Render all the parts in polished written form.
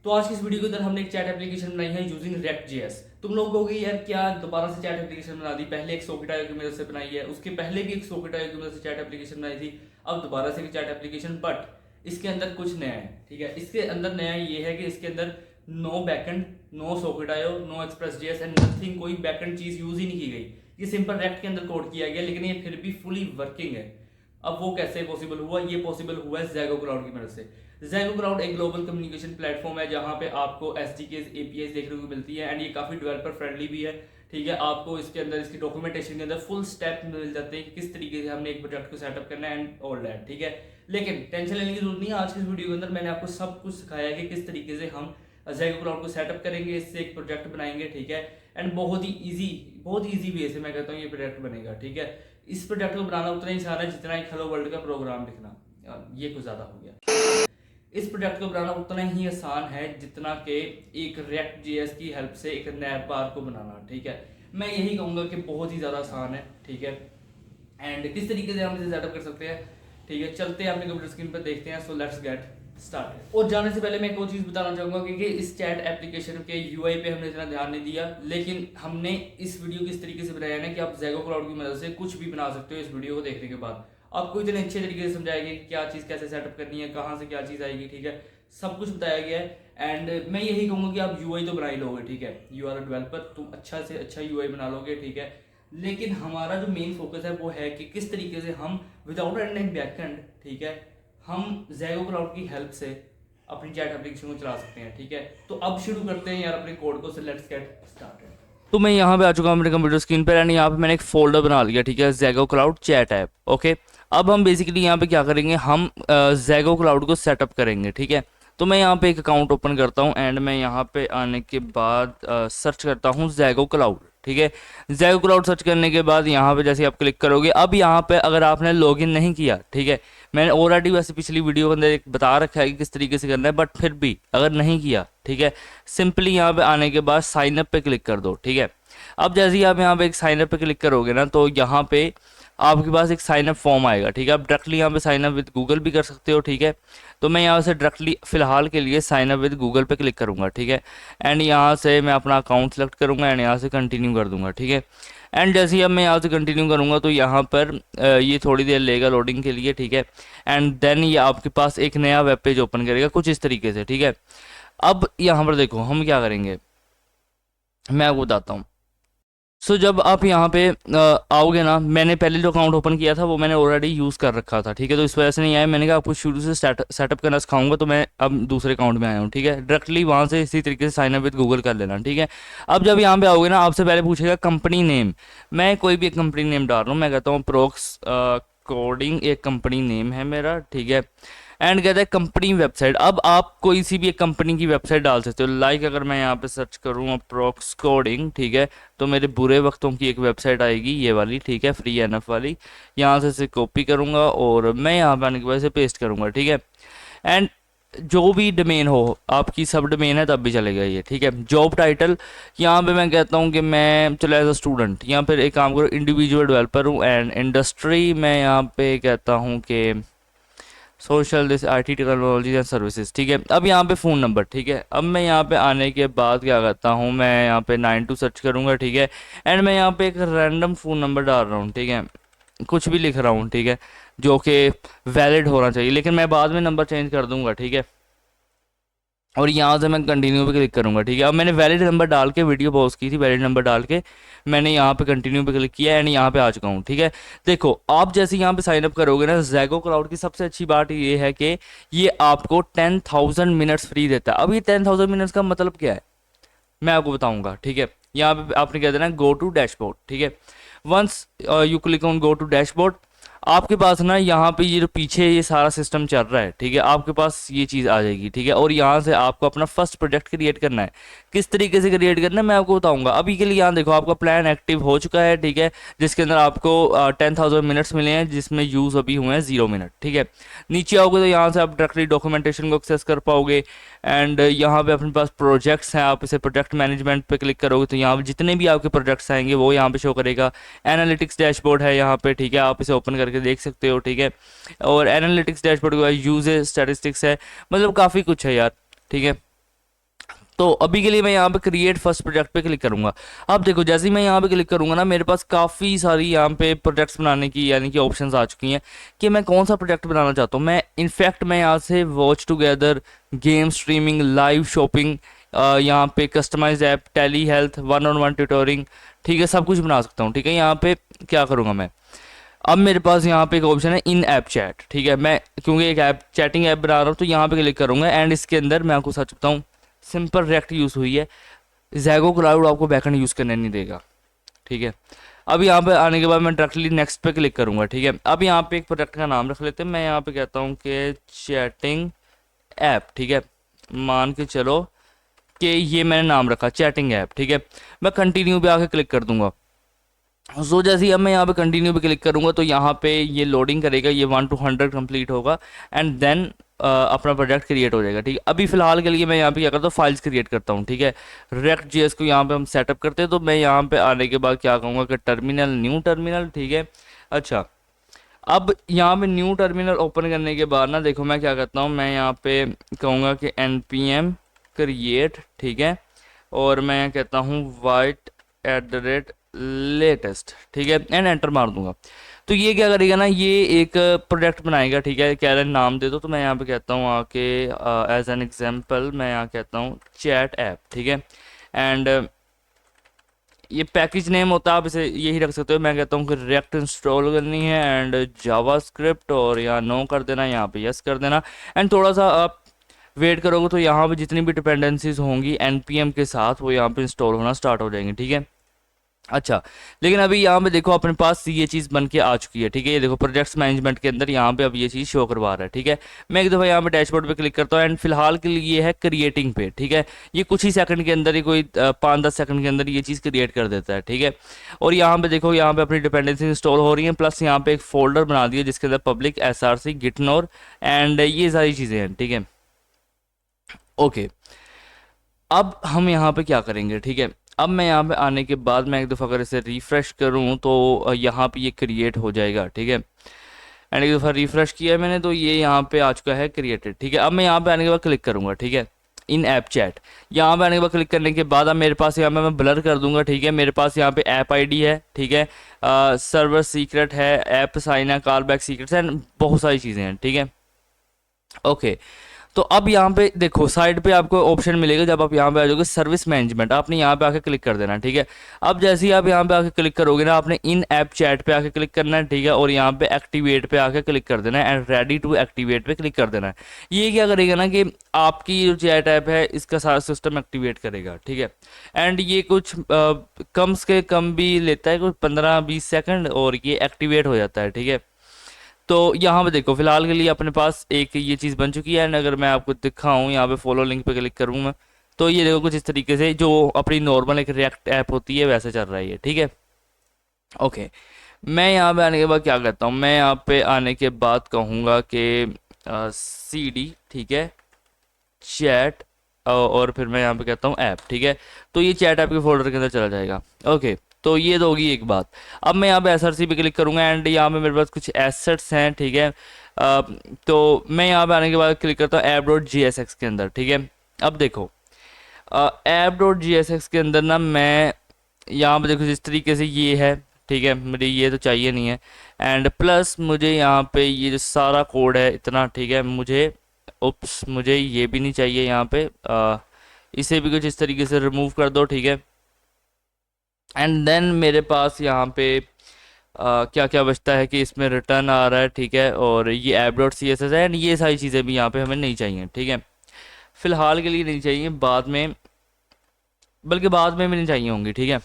तो आज की इस वीडियो के अंदर हमने एक चैट एप्लीकेशन बनाई है यूजिंग React.js। तुम लोग कहोगे यार क्या दोबारा से चैट एप्लीकेशन बना दी, पहले एक सॉकेट.io की मदद से बनाई है, उसके पहले भी एक सॉकेट.io की मदद से चैट एप्लीकेशन बनाई थी, अब दोबारा से एक चैट एप्लीकेशन। बट इसके अंदर कुछ नया है, ठीक है। इसके अंदर नया ये है कि इसके अंदर नो बैकएंड, नो सॉकेट.io, नो एक्सप्रेस.js एंड नथिंग, कोई बैकएंड चीज यूज ही नहीं की गई। ये सिंपल रेक्ट के अंदर कोड किया गया, लेकिन ये फिर भी फुली वर्किंग है। अब वो कैसे पॉसिबल हुआ? ये पॉसिबल हुआ है ज़ैगो क्लाउड की मदद से। ज़ैगो क्लाउड एक ग्लोबल कम्युनिकेशन प्लेटफॉर्म है जहाँ पे आपको एसडीकेस एपीआईज देखने को मिलती है एंड ये काफ़ी डेवलपर फ्रेंडली भी है, ठीक है। आपको इसके अंदर इसकी डॉक्यूमेंटेशन के अंदर फुल स्टेप मिल जाते हैं कि किस तरीके से हमने एक प्रोजेक्ट को सेटअप करना है एंड ऑल दैट, ठीक है। लेकिन टेंशन लेने की जरूरत नहीं है। आज की इस वीडियो के अंदर मैंने आपको सब कुछ सिखाया है कि किस तरीके से हम ज़ैगो क्लाउड को सेटअप करेंगे, इससे एक प्रोजेक्ट बनाएंगे, ठीक है। एंड बहुत ही ईजी वे से मैं कहता हूँ ये प्रोजेक्ट बनेगा, ठीक है। इस प्रोजेक्ट को बनाना उतना ही आसान है जितना एक हेलो वर्ल्ड का प्रोग्राम लिखना। ये कुछ ज़्यादा हो गया। इस प्रोजेक्ट को बनाना उतना ही आसान है जितना कि एक React.js की हेल्प से एक नैप बार को बनाना, ठीक है। मैं यही कहूँगा कि बहुत ही ज़्यादा आसान है, ठीक है। एंड किस तरीके से हम इसे सेटअप कर सकते हैं, ठीक है। चलते हैं अपने कंप्यूटर स्क्रीन पर, देखते हैं। So let's get start. और जाने से पहले मैं एक और चीज़ बताना चाहूँगा कि इस चैट एप्लीकेशन के यूआई पे हमने इतना ध्यान नहीं दिया, लेकिन हमने इस वीडियो को इस तरीके से बनाया है ना कि आप ज़ैगो क्लाउड की मदद से कुछ भी बना सकते हो। इस वीडियो को देखने के बाद आपको इतने अच्छे तरीके से समझाएगी कि क्या चीज़ कैसे सेटअप करनी है, कहाँ से क्या चीज़ आएगी, ठीक है। सब कुछ बताया गया है। एंड मैं यही कहूँगा कि आप यूआई तो बना ही लोगे, ठीक है। यू आर अ डेवलपर, तुम अच्छा से अच्छा यूआई बना लोगे, ठीक है। लेकिन हमारा जो मेन फोकस है वो है कि किस तरीके से हम विदाउट एनी बैकएंड, ठीक है, हम ज़ैगो क्लाउड की हेल्प से अपनी चैट एप्लीकेशन को चला सकते हैं, ठीक है। तो अब शुरू करते हैं यार अपने कोड को। Let's get started. तो मैं यहाँ पे आ चुका हूँ अपने कंप्यूटर स्क्रीन पर एंड यहाँ पे मैंने एक फोल्डर बना लिया, ठीक है, ज़ैगो क्लाउड चैट ऐप। ओके, अब हम बेसिकली यहाँ पे क्या करेंगे, हम ज़ैगो क्लाउड को सेटअप करेंगे, ठीक है। तो मैं यहाँ पे एक अकाउंट ओपन करता हूँ एंड मैं यहाँ पे आने के बाद सर्च करता हूँ ज़ैगो क्लाउड, ठीक है। ज़ैगो क्लाउड सर्च करने के बाद यहाँ पे जैसे आप क्लिक करोगे, अब यहाँ पे अगर आपने लॉगिन नहीं किया, ठीक है, मैंने ऑलरेडी वैसे पिछली वीडियो के अंदर एक बता रखा है कि किस तरीके से करना है, बट फिर भी अगर नहीं किया, ठीक है, सिंपली यहाँ पे आने के बाद साइन अप पे क्लिक कर दो, ठीक है। अब जैसे ही आप यहाँ पे एक साइन अप पे क्लिक करोगे ना, तो यहाँ पे आपके पास एक साइन अप फॉर्म आएगा, ठीक है। आप डायरेक्टली यहाँ पे साइन अप विद गूगल भी कर सकते हो, ठीक है। तो मैं यहाँ से डायरेक्टली फिलहाल के लिए साइन अप विद गूगल पे क्लिक करूँगा, ठीक है। एंड यहाँ से मैं अपना अकाउंट सेलेक्ट करूँगा एंड यहाँ से कंटिन्यू कर दूँगा, ठीक है। एंड जैसे ही अब मैं यहाँ से कंटिन्यू करूँगा तो यहाँ पर ये थोड़ी देर लेगा लोडिंग के लिए, ठीक है। एंड देन ये आपके पास एक नया वेब पेज ओपन करेगा कुछ इस तरीके से, ठीक है। अब यहाँ पर देखो हम क्या करेंगे, मैं आपको बताता हूँ। सो जब आप यहाँ पे आओगे ना, मैंने पहले जो अकाउंट ओपन किया था वो मैंने ऑलरेडी यूज़ कर रखा था, ठीक है। तो इस वजह से नहीं आया, मैंने कहा आपको शुरू से सेटअप करना सिखाऊंगा, तो मैं अब दूसरे अकाउंट में आया हूँ, ठीक है। डायरेक्टली वहाँ से इसी तरीके से साइन अप विद गूगल कर लेना, ठीक है। अब जब यहाँ पे आओगे ना, आपसे पहले पूछेगा कंपनी नेम। मैं कोई भी एक कंपनी नेम डाल रहा हूँ, मैं कहता हूँ प्रोक्स कोडिंग, एक कंपनी नेम है मेरा, ठीक है। एंड कहता है कंपनी वेबसाइट। अब आप कोई सी भी एक कंपनी की वेबसाइट डाल सकते हो, लाइक अगर मैं यहाँ पे सर्च करूँ अप्रोक्स कोडिंग, ठीक है, तो मेरे बुरे वक्तों की एक वेबसाइट आएगी, ये वाली, ठीक है, फ्री एनएफ वाली। यहाँ से इसे कॉपी करूँगा और मैं यहाँ पे आने के बाद इसे पेस्ट करूँगा, ठीक है। एंड जो भी डोमेन हो, आपकी सब डोमेन है तब भी चलेगा ये, ठीक है। जॉब टाइटल यहाँ पे मैं कहता हूँ कि मैं चलो एज अ स्टूडेंट, यहाँ पर एक काम करो, इंडिविजुअल डेवलपर हूँ। एंड इंडस्ट्री मैं यहाँ पे कहता हूँ कि social this IT technology and services, ठीक है। अब यहाँ पे फ़ोन नंबर, ठीक है। अब मैं यहाँ पे आने के बाद क्या करता हूँ, मैं यहाँ पे 92 सर्च करूँगा, ठीक है। एंड मैं यहाँ पे एक रैंडम फ़ोन नंबर डाल रहा हूँ, ठीक है, कुछ भी लिख रहा हूँ, ठीक है, जो कि वैलिड होना चाहिए, लेकिन मैं बाद में नंबर चेंज कर दूँगा, ठीक है। और यहाँ से मैं कंटिन्यू पे क्लिक करूँगा, ठीक है। अब मैंने वैलिड नंबर डाल के वीडियो पॉज की थी, वैलिड नंबर डाल के मैंने यहाँ पे कंटिन्यू पे क्लिक किया एंड यहाँ पे आ चुका हूँ, ठीक है। देखो आप जैसे यहाँ पे साइन अप करोगे ना, ज़ैगो क्लाउड की सबसे अच्छी बात ये है कि ये आपको 10,000 मिनट्स फ्री देता है। अब ये 10,000 मिनट्स का मतलब क्या है, मैं आपको बताऊंगा, ठीक है। यहाँ पे आपने कह देना गो टू डैशबोर्ड, ठीक है। Once you click on go to dashboard, आपके पास ना यहाँ पे ये जो पीछे ये सारा सिस्टम चल रहा है, ठीक है, आपके पास ये चीज़ आ जाएगी, ठीक है। और यहाँ से आपको अपना फर्स्ट प्रोजेक्ट क्रिएट करना है। किस तरीके से क्रिएट करना है मैं आपको बताऊंगा। अभी के लिए यहाँ देखो आपका प्लान एक्टिव हो चुका है, ठीक है, जिसके अंदर आपको 10,000 मिनट्स मिले हैं, जिसमें यूज़ अभी हुए हैं 0 मिनट, ठीक है। नीचे आओगे तो यहाँ से आप डायरेक्टली डॉक्यूमेंटेशन को एक्सेस कर पाओगे। एंड यहाँ पे अपने पास प्रोजेक्ट्स हैं, आप इसे प्रोजेक्ट मैनेजमेंट पे क्लिक करोगे तो यहाँ पे जितने भी आपके प्रोजेक्ट्स आएंगे वो यहाँ पे शो करेगा। एनालिटिक्स डैशबोर्ड है यहाँ पे, ठीक है, आप इसे ओपन करके देख सकते हो, ठीक है। और एनालिटिक्स डैशबोर्ड के बाद यूजेज स्टैटिस्टिक्स है, मतलब काफ़ी कुछ है यार, ठीक है। तो अभी के लिए मैं यहाँ पे क्रिएट फर्स्ट प्रोजेक्ट पे क्लिक करूंगा। अब देखो जैसे ही मैं यहाँ पे क्लिक करूंगा ना, मेरे पास काफ़ी सारी यहाँ पे प्रोजेक्ट्स बनाने की यानी कि ऑप्शंस आ चुकी हैं कि मैं कौन सा प्रोजेक्ट बनाना चाहता हूँ। मैं इनफैक्ट मैं यहाँ से watch together, game streaming, live shopping, यहाँ पे customise app, telehealth, one on one tutoring, ठीक है, सब कुछ बना सकता हूँ। ठीक है, यहाँ पे क्या करूँगा मैं, अब मेरे पास यहाँ पे एक ऑप्शन है इन ऐप चैट। ठीक है, मैं क्योंकि एक ऐप चैटिंग ऐप बना रहा हूँ तो यहाँ पे क्लिक करूँगा एंड इसके अंदर मैं आपको सच बताऊँ सिंपल रिएक्ट यूज़ हुई है। जैगो क्लाउड आपको बैकएंड यूज़ करने नहीं देगा। ठीक है, अब यहाँ पे आने के बाद मैं डायरेक्टली नेक्स्ट पे क्लिक करूँगा। ठीक है, अब यहाँ पे एक प्रोडक्ट का नाम रख लेते हैं। मैं यहाँ पे कहता हूँ कि चैटिंग ऐप। ठीक है, मान के चलो कि ये मैंने नाम रखा चैटिंग ऐप। ठीक है, मैं कंटिन्यू पे आके क्लिक कर दूंगा। सो जैसे ही अब मैं यहाँ पे कंटिन्यू पे क्लिक करूँगा तो यहाँ पे ये लोडिंग करेगा, ये 1 to 100 कंप्लीट होगा एंड देन अपना प्रोजेक्ट क्रिएट हो जाएगा। ठीक है, अभी फिलहाल के लिए मैं यहाँ पे क्या करता हूँ, फाइल्स क्रिएट करता हूँ। ठीक है, रिएक्ट जेएस को यहाँ पे हम सेटअप करते हैं। तो मैं यहाँ पे आने के बाद क्या कहूँगा कि टर्मिनल, न्यू टर्मिनल। ठीक है, अच्छा, अब यहाँ पे न्यू टर्मिनल ओपन करने के बाद ना देखो मैं क्या करता हूँ, मैं यहाँ पे कहूँगा कि npm क्रिएट। ठीक है, और मैं कहता हूँ वाइट @लेटेस्ट। ठीक है, एंड एंटर मार दूंगा। तो ये क्या करेगा ना, ये एक प्रोजेक्ट बनाएगा। ठीक है, कह रहे हैं नाम दे दो, तो मैं यहाँ पे कहता हूँ आके एज एन एग्जांपल मैं यहाँ कहता हूँ चैट ऐप। ठीक है, एंड ये पैकेज नेम होता है, आप इसे यही रख सकते हो। मैं कहता हूँ कि रिएक्ट इंस्टॉल करनी है एंड जावास्क्रिप्ट, और यहाँ नो कर देना, यहाँ पे यस कर देना एंड थोड़ा सा आप वेट करोगे तो यहाँ पे जितनी भी डिपेंडेंसीज होंगी npm के साथ वो यहाँ पे इंस्टॉल होना स्टार्ट हो जाएंगे। ठीक है, अच्छा, लेकिन अभी यहाँ पे देखो अपने पास ये चीज़ बन के आ चुकी है। ठीक है, ये देखो प्रोजेक्ट्स मैनेजमेंट के अंदर यहाँ पे अब ये चीज़ शो करवा रहा है। ठीक है, मैं एक दफ़ा यहाँ पे डैशबोर्ड पे क्लिक करता हूँ एंड फिलहाल के लिए ये है क्रिएटिंग पे। ठीक है, ये कुछ ही सेकंड के अंदर ही, कोई 5-10 सेकंड के अंदर ये चीज़ क्रिएट कर देता है। ठीक है, और यहाँ पे देखो यहाँ पे अपनी डिपेंडेंसी इंस्टॉल हो रही है, प्लस यहाँ पे एक फोल्डर बना दिया जिसके अंदर पब्लिक src गिटनोर एंड ये सारी चीज़ें हैं। ठीक है, ओके, अब हम यहाँ पे क्या करेंगे। ठीक है, अब मैं यहाँ पे आने के बाद मैं एक दफ़ा अगर इसे रिफ़्रेश करूँ तो यहाँ पे ये क्रिएट हो जाएगा। ठीक है, एंड एक दफ़ा रिफ़्रेश किया है मैंने तो ये यहाँ पे आ चुका है क्रिएटेड। ठीक है, अब मैं यहाँ पे आने के बाद क्लिक करूँगा। ठीक है, इन ऐप चैट, यहाँ पे आने के बाद क्लिक करने के बाद अब मेरे पास यहाँ पे मैं ब्लर कर दूंगा। ठीक है, मेरे पास यहाँ पे ऐप आईडी है। ठीक है, सर्वर सीक्रेट है, ऐप साइन है, कॉल बैक सीक्रेट्स एंड बहुत सारी चीज़ें हैं। ठीक है, ओके, तो अब यहाँ पे देखो साइड पे आपको ऑप्शन मिलेगा, जब आप यहाँ पे आ जाओगे सर्विस मैनेजमेंट, आपने यहाँ पे आके क्लिक कर देना। ठीक है, अब जैसे ही आप यहाँ पे आके क्लिक करोगे ना, आपने इन ऐप चैट पे आके क्लिक करना है। ठीक है, और यहाँ पे एक्टिवेट पे आके क्लिक कर देना है एंड रेडी टू एक्टिवेट पे क्लिक कर देना है। ये क्या करेगा ना कि आपकी जो चैट ऐप है इसका सारा सिस्टम एक्टिवेट करेगा। ठीक है, एंड ये कुछ कम से कम भी लेता है, कुछ 15-20 सेकंड, और ये एक्टिवेट हो जाता है। ठीक है, तो यहाँ पे देखो फिलहाल के लिए अपने पास एक ये चीज़ बन चुकी है एंड अगर मैं आपको दिखाऊँ यहाँ पे फॉलो लिंक पे क्लिक करूँ मैं, तो ये देखो कुछ इस तरीके से जो अपनी नॉर्मल एक रिएक्ट ऐप होती है वैसे चल रही है। ठीक है, ओके, मैं यहाँ पे आने के बाद क्या करता हूँ, मैं यहाँ पे आने के बाद कहूँगा कि CD। ठीक है, चैट, और फिर मैं यहाँ पे कहता हूँ ऐप। ठीक है, तो ये चैट ऐप के फोल्डर के अंदर चला जाएगा। ओके, तो ये तो होगी एक बात। अब मैं यहाँ पे SRC पे क्लिक करूँगा एंड यहाँ पे मेरे पास कुछ एसेट्स हैं। ठीक है, तो मैं यहाँ पे आने के बाद क्लिक करता हूँ app.jsx के अंदर। ठीक है, अब देखो app.jsx के अंदर ना मैं यहाँ पे देखो जिस तरीके से ये है। ठीक है, मुझे ये तो चाहिए नहीं है एंड प्लस मुझे यहाँ पे ये जो सारा कोड है इतना, ठीक है, मुझे ये भी नहीं चाहिए यहाँ पे, इसे भी कुछ इस तरीके से रिमूव कर दो। ठीक है, एंड देन मेरे पास यहाँ पे क्या क्या बचता है कि इसमें रिटर्न आ रहा है। ठीक है, और ये app.css है एंड ये सारी चीज़ें भी यहाँ पे हमें नहीं चाहिए। ठीक है, फिलहाल के लिए नहीं चाहिए, बाद में, बल्कि बाद में भी नहीं चाहिए होंगी। ठीक है,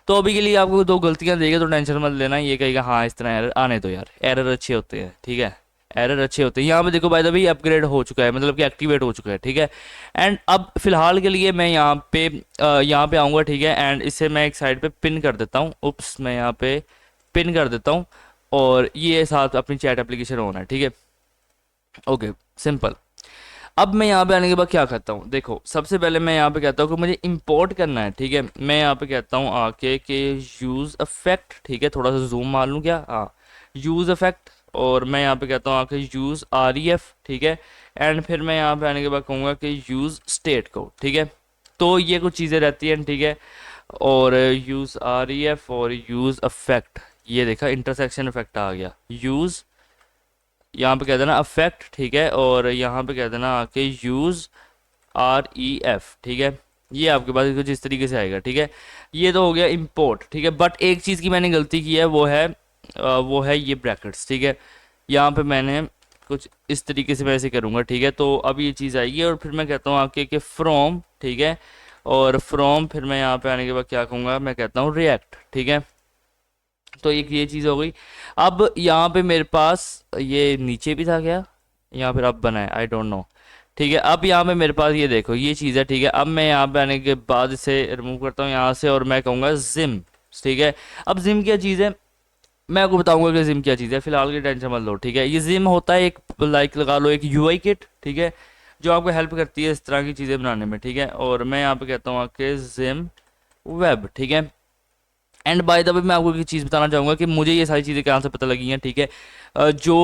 तो अभी के लिए आपको 2 गलतियाँ देगा तो टेंशन मत लेना, ये कहेगा हाँ इस तरह एरर आने दो यार, एरर अच्छे होते हैं। ठीक है, एरर अच्छे होते हैं। यहाँ पे देखो बाय द वे अपग्रेड हो चुका है, मतलब कि एक्टिवेट हो चुका है। ठीक है, एंड अब फिलहाल के लिए मैं यहाँ पे आऊँगा। ठीक है, एंड इसे मैं एक साइड पे पिन कर देता हूँ। उप्स, मैं यहाँ पे पिन कर देता हूँ और ये साथ अपनी चैट एप्लीकेशन होना है। ठीक है, ओके, सिंपल। अब मैं यहाँ पे आने के बाद क्या करता हूँ, देखो सबसे पहले मैं यहाँ पे कहता हूँ कि मुझे इंपोर्ट करना है। ठीक है, मैं यहाँ पे कहता हूँ आके कि यूज़ इफेक्ट। ठीक है, थोड़ा सा जूम मार लूँ क्या, हाँ, यूज़ इफेक्ट, और मैं यहाँ पे कहता हूँ आके यूज़ REF। ठीक है, एंड फिर मैं यहाँ पे आने के बाद कहूँगा कि यूज़ स्टेट को। ठीक है, तो ये कुछ चीज़ें रहती हैं, ठीक है। और यूज़ REF और यूज़ अफेक्ट, ये देखा इंटरसेक्शन इफेक्ट आ गया। यूज़ यहाँ पे कह देना अफेक्ट, ठीक है, और यहाँ पे कह देना आके यूज़ REF, ठीक है। ये आपके पास कुछ इस तरीके से आएगा, ठीक है। ये तो हो गया इंपोर्ट, ठीक है। बट एक चीज़ की मैंने गलती की है, वो है ये ब्रैकेट्स, ठीक है। यहाँ पे मैंने कुछ इस तरीके से मैं ऐसे करूँगा, ठीक है। तो अब ये चीज़ आएगी और फिर मैं कहता हूँ आके कि फ्रॉम, ठीक है। और फ्रॉम फिर मैं यहाँ पे आने के बाद क्या कहूँगा, मैं कहता हूँ रिएक्ट, ठीक है। तो एक ये चीज़ हो गई। अब यहाँ पे मेरे पास ये नीचे भी था क्या, यहाँ फिर अब बना है, आई डोंट नो, ठीक है। अब यहाँ पे मेरे पास ये देखो ये चीज़ है, ठीक है। अब मैं यहाँ पे आने के बाद इसे रिमूव करता हूँ यहाँ से और मैं कहूँगा जिम, ठीक है। अब जिम क्या चीज़ है, मैं आपको बताऊंगा कि जिम क्या चीज़ है, फिलहाल की टेंशन मत लो, ठीक है। ये जिम होता है एक, लाइक लगा लो एक UI किट, ठीक है, जो आपको हेल्प करती है इस तरह की चीज़ें बनाने में, ठीक है। और मैं यहाँ पे कहता हूँ कि जिम वेब, ठीक है। एंड बाय द वे मैं आपको एक चीज़ बताना चाहूँगा कि मुझे ये सारी चीज़ें कहाँ से पता लगी हैं, ठीक है। जो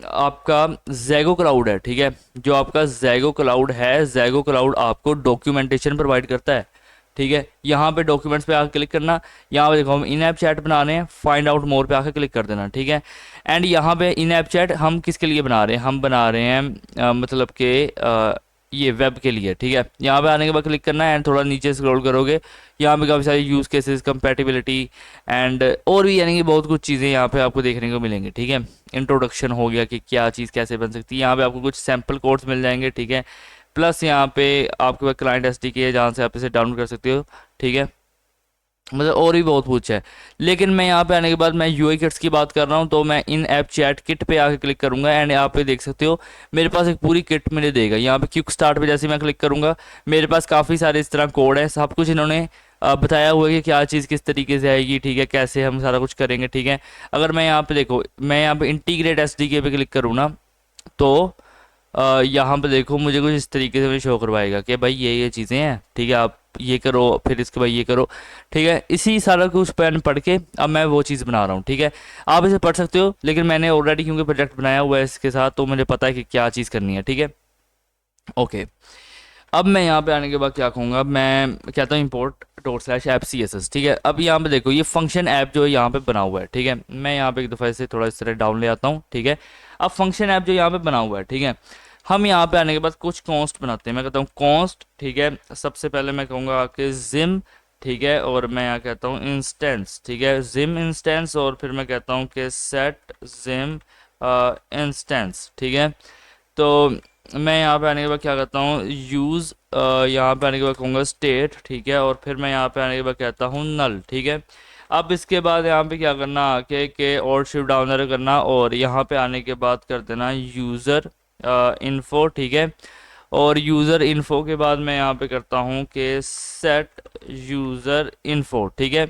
आपका जैगो क्लाउड है, ठीक है, जो आपका जैगो क्लाउड है, जैगो क्लाउड आपको डॉक्यूमेंटेशन प्रोवाइड करता है, ठीक है। यहाँ पे डॉक्यूमेंट्स पे आके क्लिक करना, यहाँ पे देखो हम इन ऐप चैट बना रहे हैं, फाइंड आउट मोर पे आके क्लिक कर देना, ठीक है। एंड यहाँ पे इन ऐप चैट हम किसके लिए बना रहे हैं, हम बना रहे हैं मतलब कि ये वेब के लिए, ठीक है। यहाँ पे आने के बाद क्लिक करना है एंड थोड़ा नीचे स्क्रॉल करोगे, यहाँ पे काफ़ी सारे यूज़ केसेस, कंपैटिबिलिटी एंड और भी यानी कि बहुत कुछ चीज़ें यहाँ पे आपको देखने को मिलेंगी, ठीक है। इंट्रोडक्शन हो गया कि क्या चीज़ कैसे बन सकती है, यहाँ पे आपको कुछ सैम्पल कोड्स मिल जाएंगे, ठीक है। प्लस यहाँ पे आपके पास क्लाइंट SDK है जहाँ से आप इसे डाउनलोड कर सकते हो, ठीक है। मतलब और भी बहुत कुछ है, लेकिन मैं यहाँ पे आने के बाद मैं UI किट्स की बात कर रहा हूँ, तो मैं इन ऐप चैट किट पे आके क्लिक करूंगा एंड यहाँ पे देख सकते हो मेरे पास एक पूरी किट मुझे देगा। यहाँ पे क्विक स्टार्ट पे जैसे मैं क्लिक करूंगा, मेरे पास काफ़ी सारे इस तरह कोड है, सब कुछ इन्होंने बताया हुआ है कि क्या चीज़ किस तरीके से आएगी, ठीक है, कैसे हम सारा कुछ करेंगे, ठीक है। अगर मैं यहाँ पे देखो, मैं यहाँ पे इंटीग्रेट SDK पे क्लिक करूँ ना, तो यहाँ पे देखो मुझे कुछ इस तरीके से मुझे शो करवाएगा कि भाई ये चीज़ें हैं, ठीक है, आप ये करो, फिर इसके बाद ये करो, ठीक है। इसी सारा कुछ पैन पढ़ के अब मैं वो चीज़ बना रहा हूँ, ठीक है। आप इसे पढ़ सकते हो, लेकिन मैंने ऑलरेडी क्योंकि प्रोजेक्ट बनाया हुआ है इसके साथ, तो मुझे पता है कि क्या चीज़ करनी है, ठीक है। ओके, अब मैं यहाँ पे आने के बाद क्या कहूँगा, मैं कहता हूँ इम्पोर्ट ./app CSS, ठीक है। अब यहाँ पे देखो ये फंक्शन ऐप जो है यहाँ पे बना हुआ है, ठीक है। मैं यहाँ पे एक दफ़ा इसे थोड़ा इस तरह डाउन ले आता हूँ, ठीक है। अब फंक्शन ऐप जो यहाँ पे बना हुआ है, ठीक है, हम यहाँ पे आने के बाद कुछ कॉन्स्ट बनाते हैं। मैं कहता हूँ कॉन्स्ट, ठीक है। सबसे पहले मैं कहूँगा कि जिम, ठीक है, और मैं यहाँ कहता हूँ इंस्टेंस, ठीक है, जिम इंस्टेंस, और फिर मैं कहता हूँ कि सेट जिम इंस्टेंस, ठीक है। तो मैं यहाँ पे आने के बाद क्या करता हूँ, यूज़ यहाँ पे आने के बाद कहूँगा स्टेट, ठीक है, और फिर मैं यहाँ पे आने के बाद कहता हूँ नल, ठीक है। अब इसके बाद यहाँ पे क्या करना आके के और शिफ्ट डाउन एरो करना, और यहाँ पे आने के बाद कर देना यूज़र इन्फो, ठीक है। और यूज़र इन्फो के बाद मैं यहाँ पे करता हूँ कि सेट यूज़र इन्फो, ठीक है।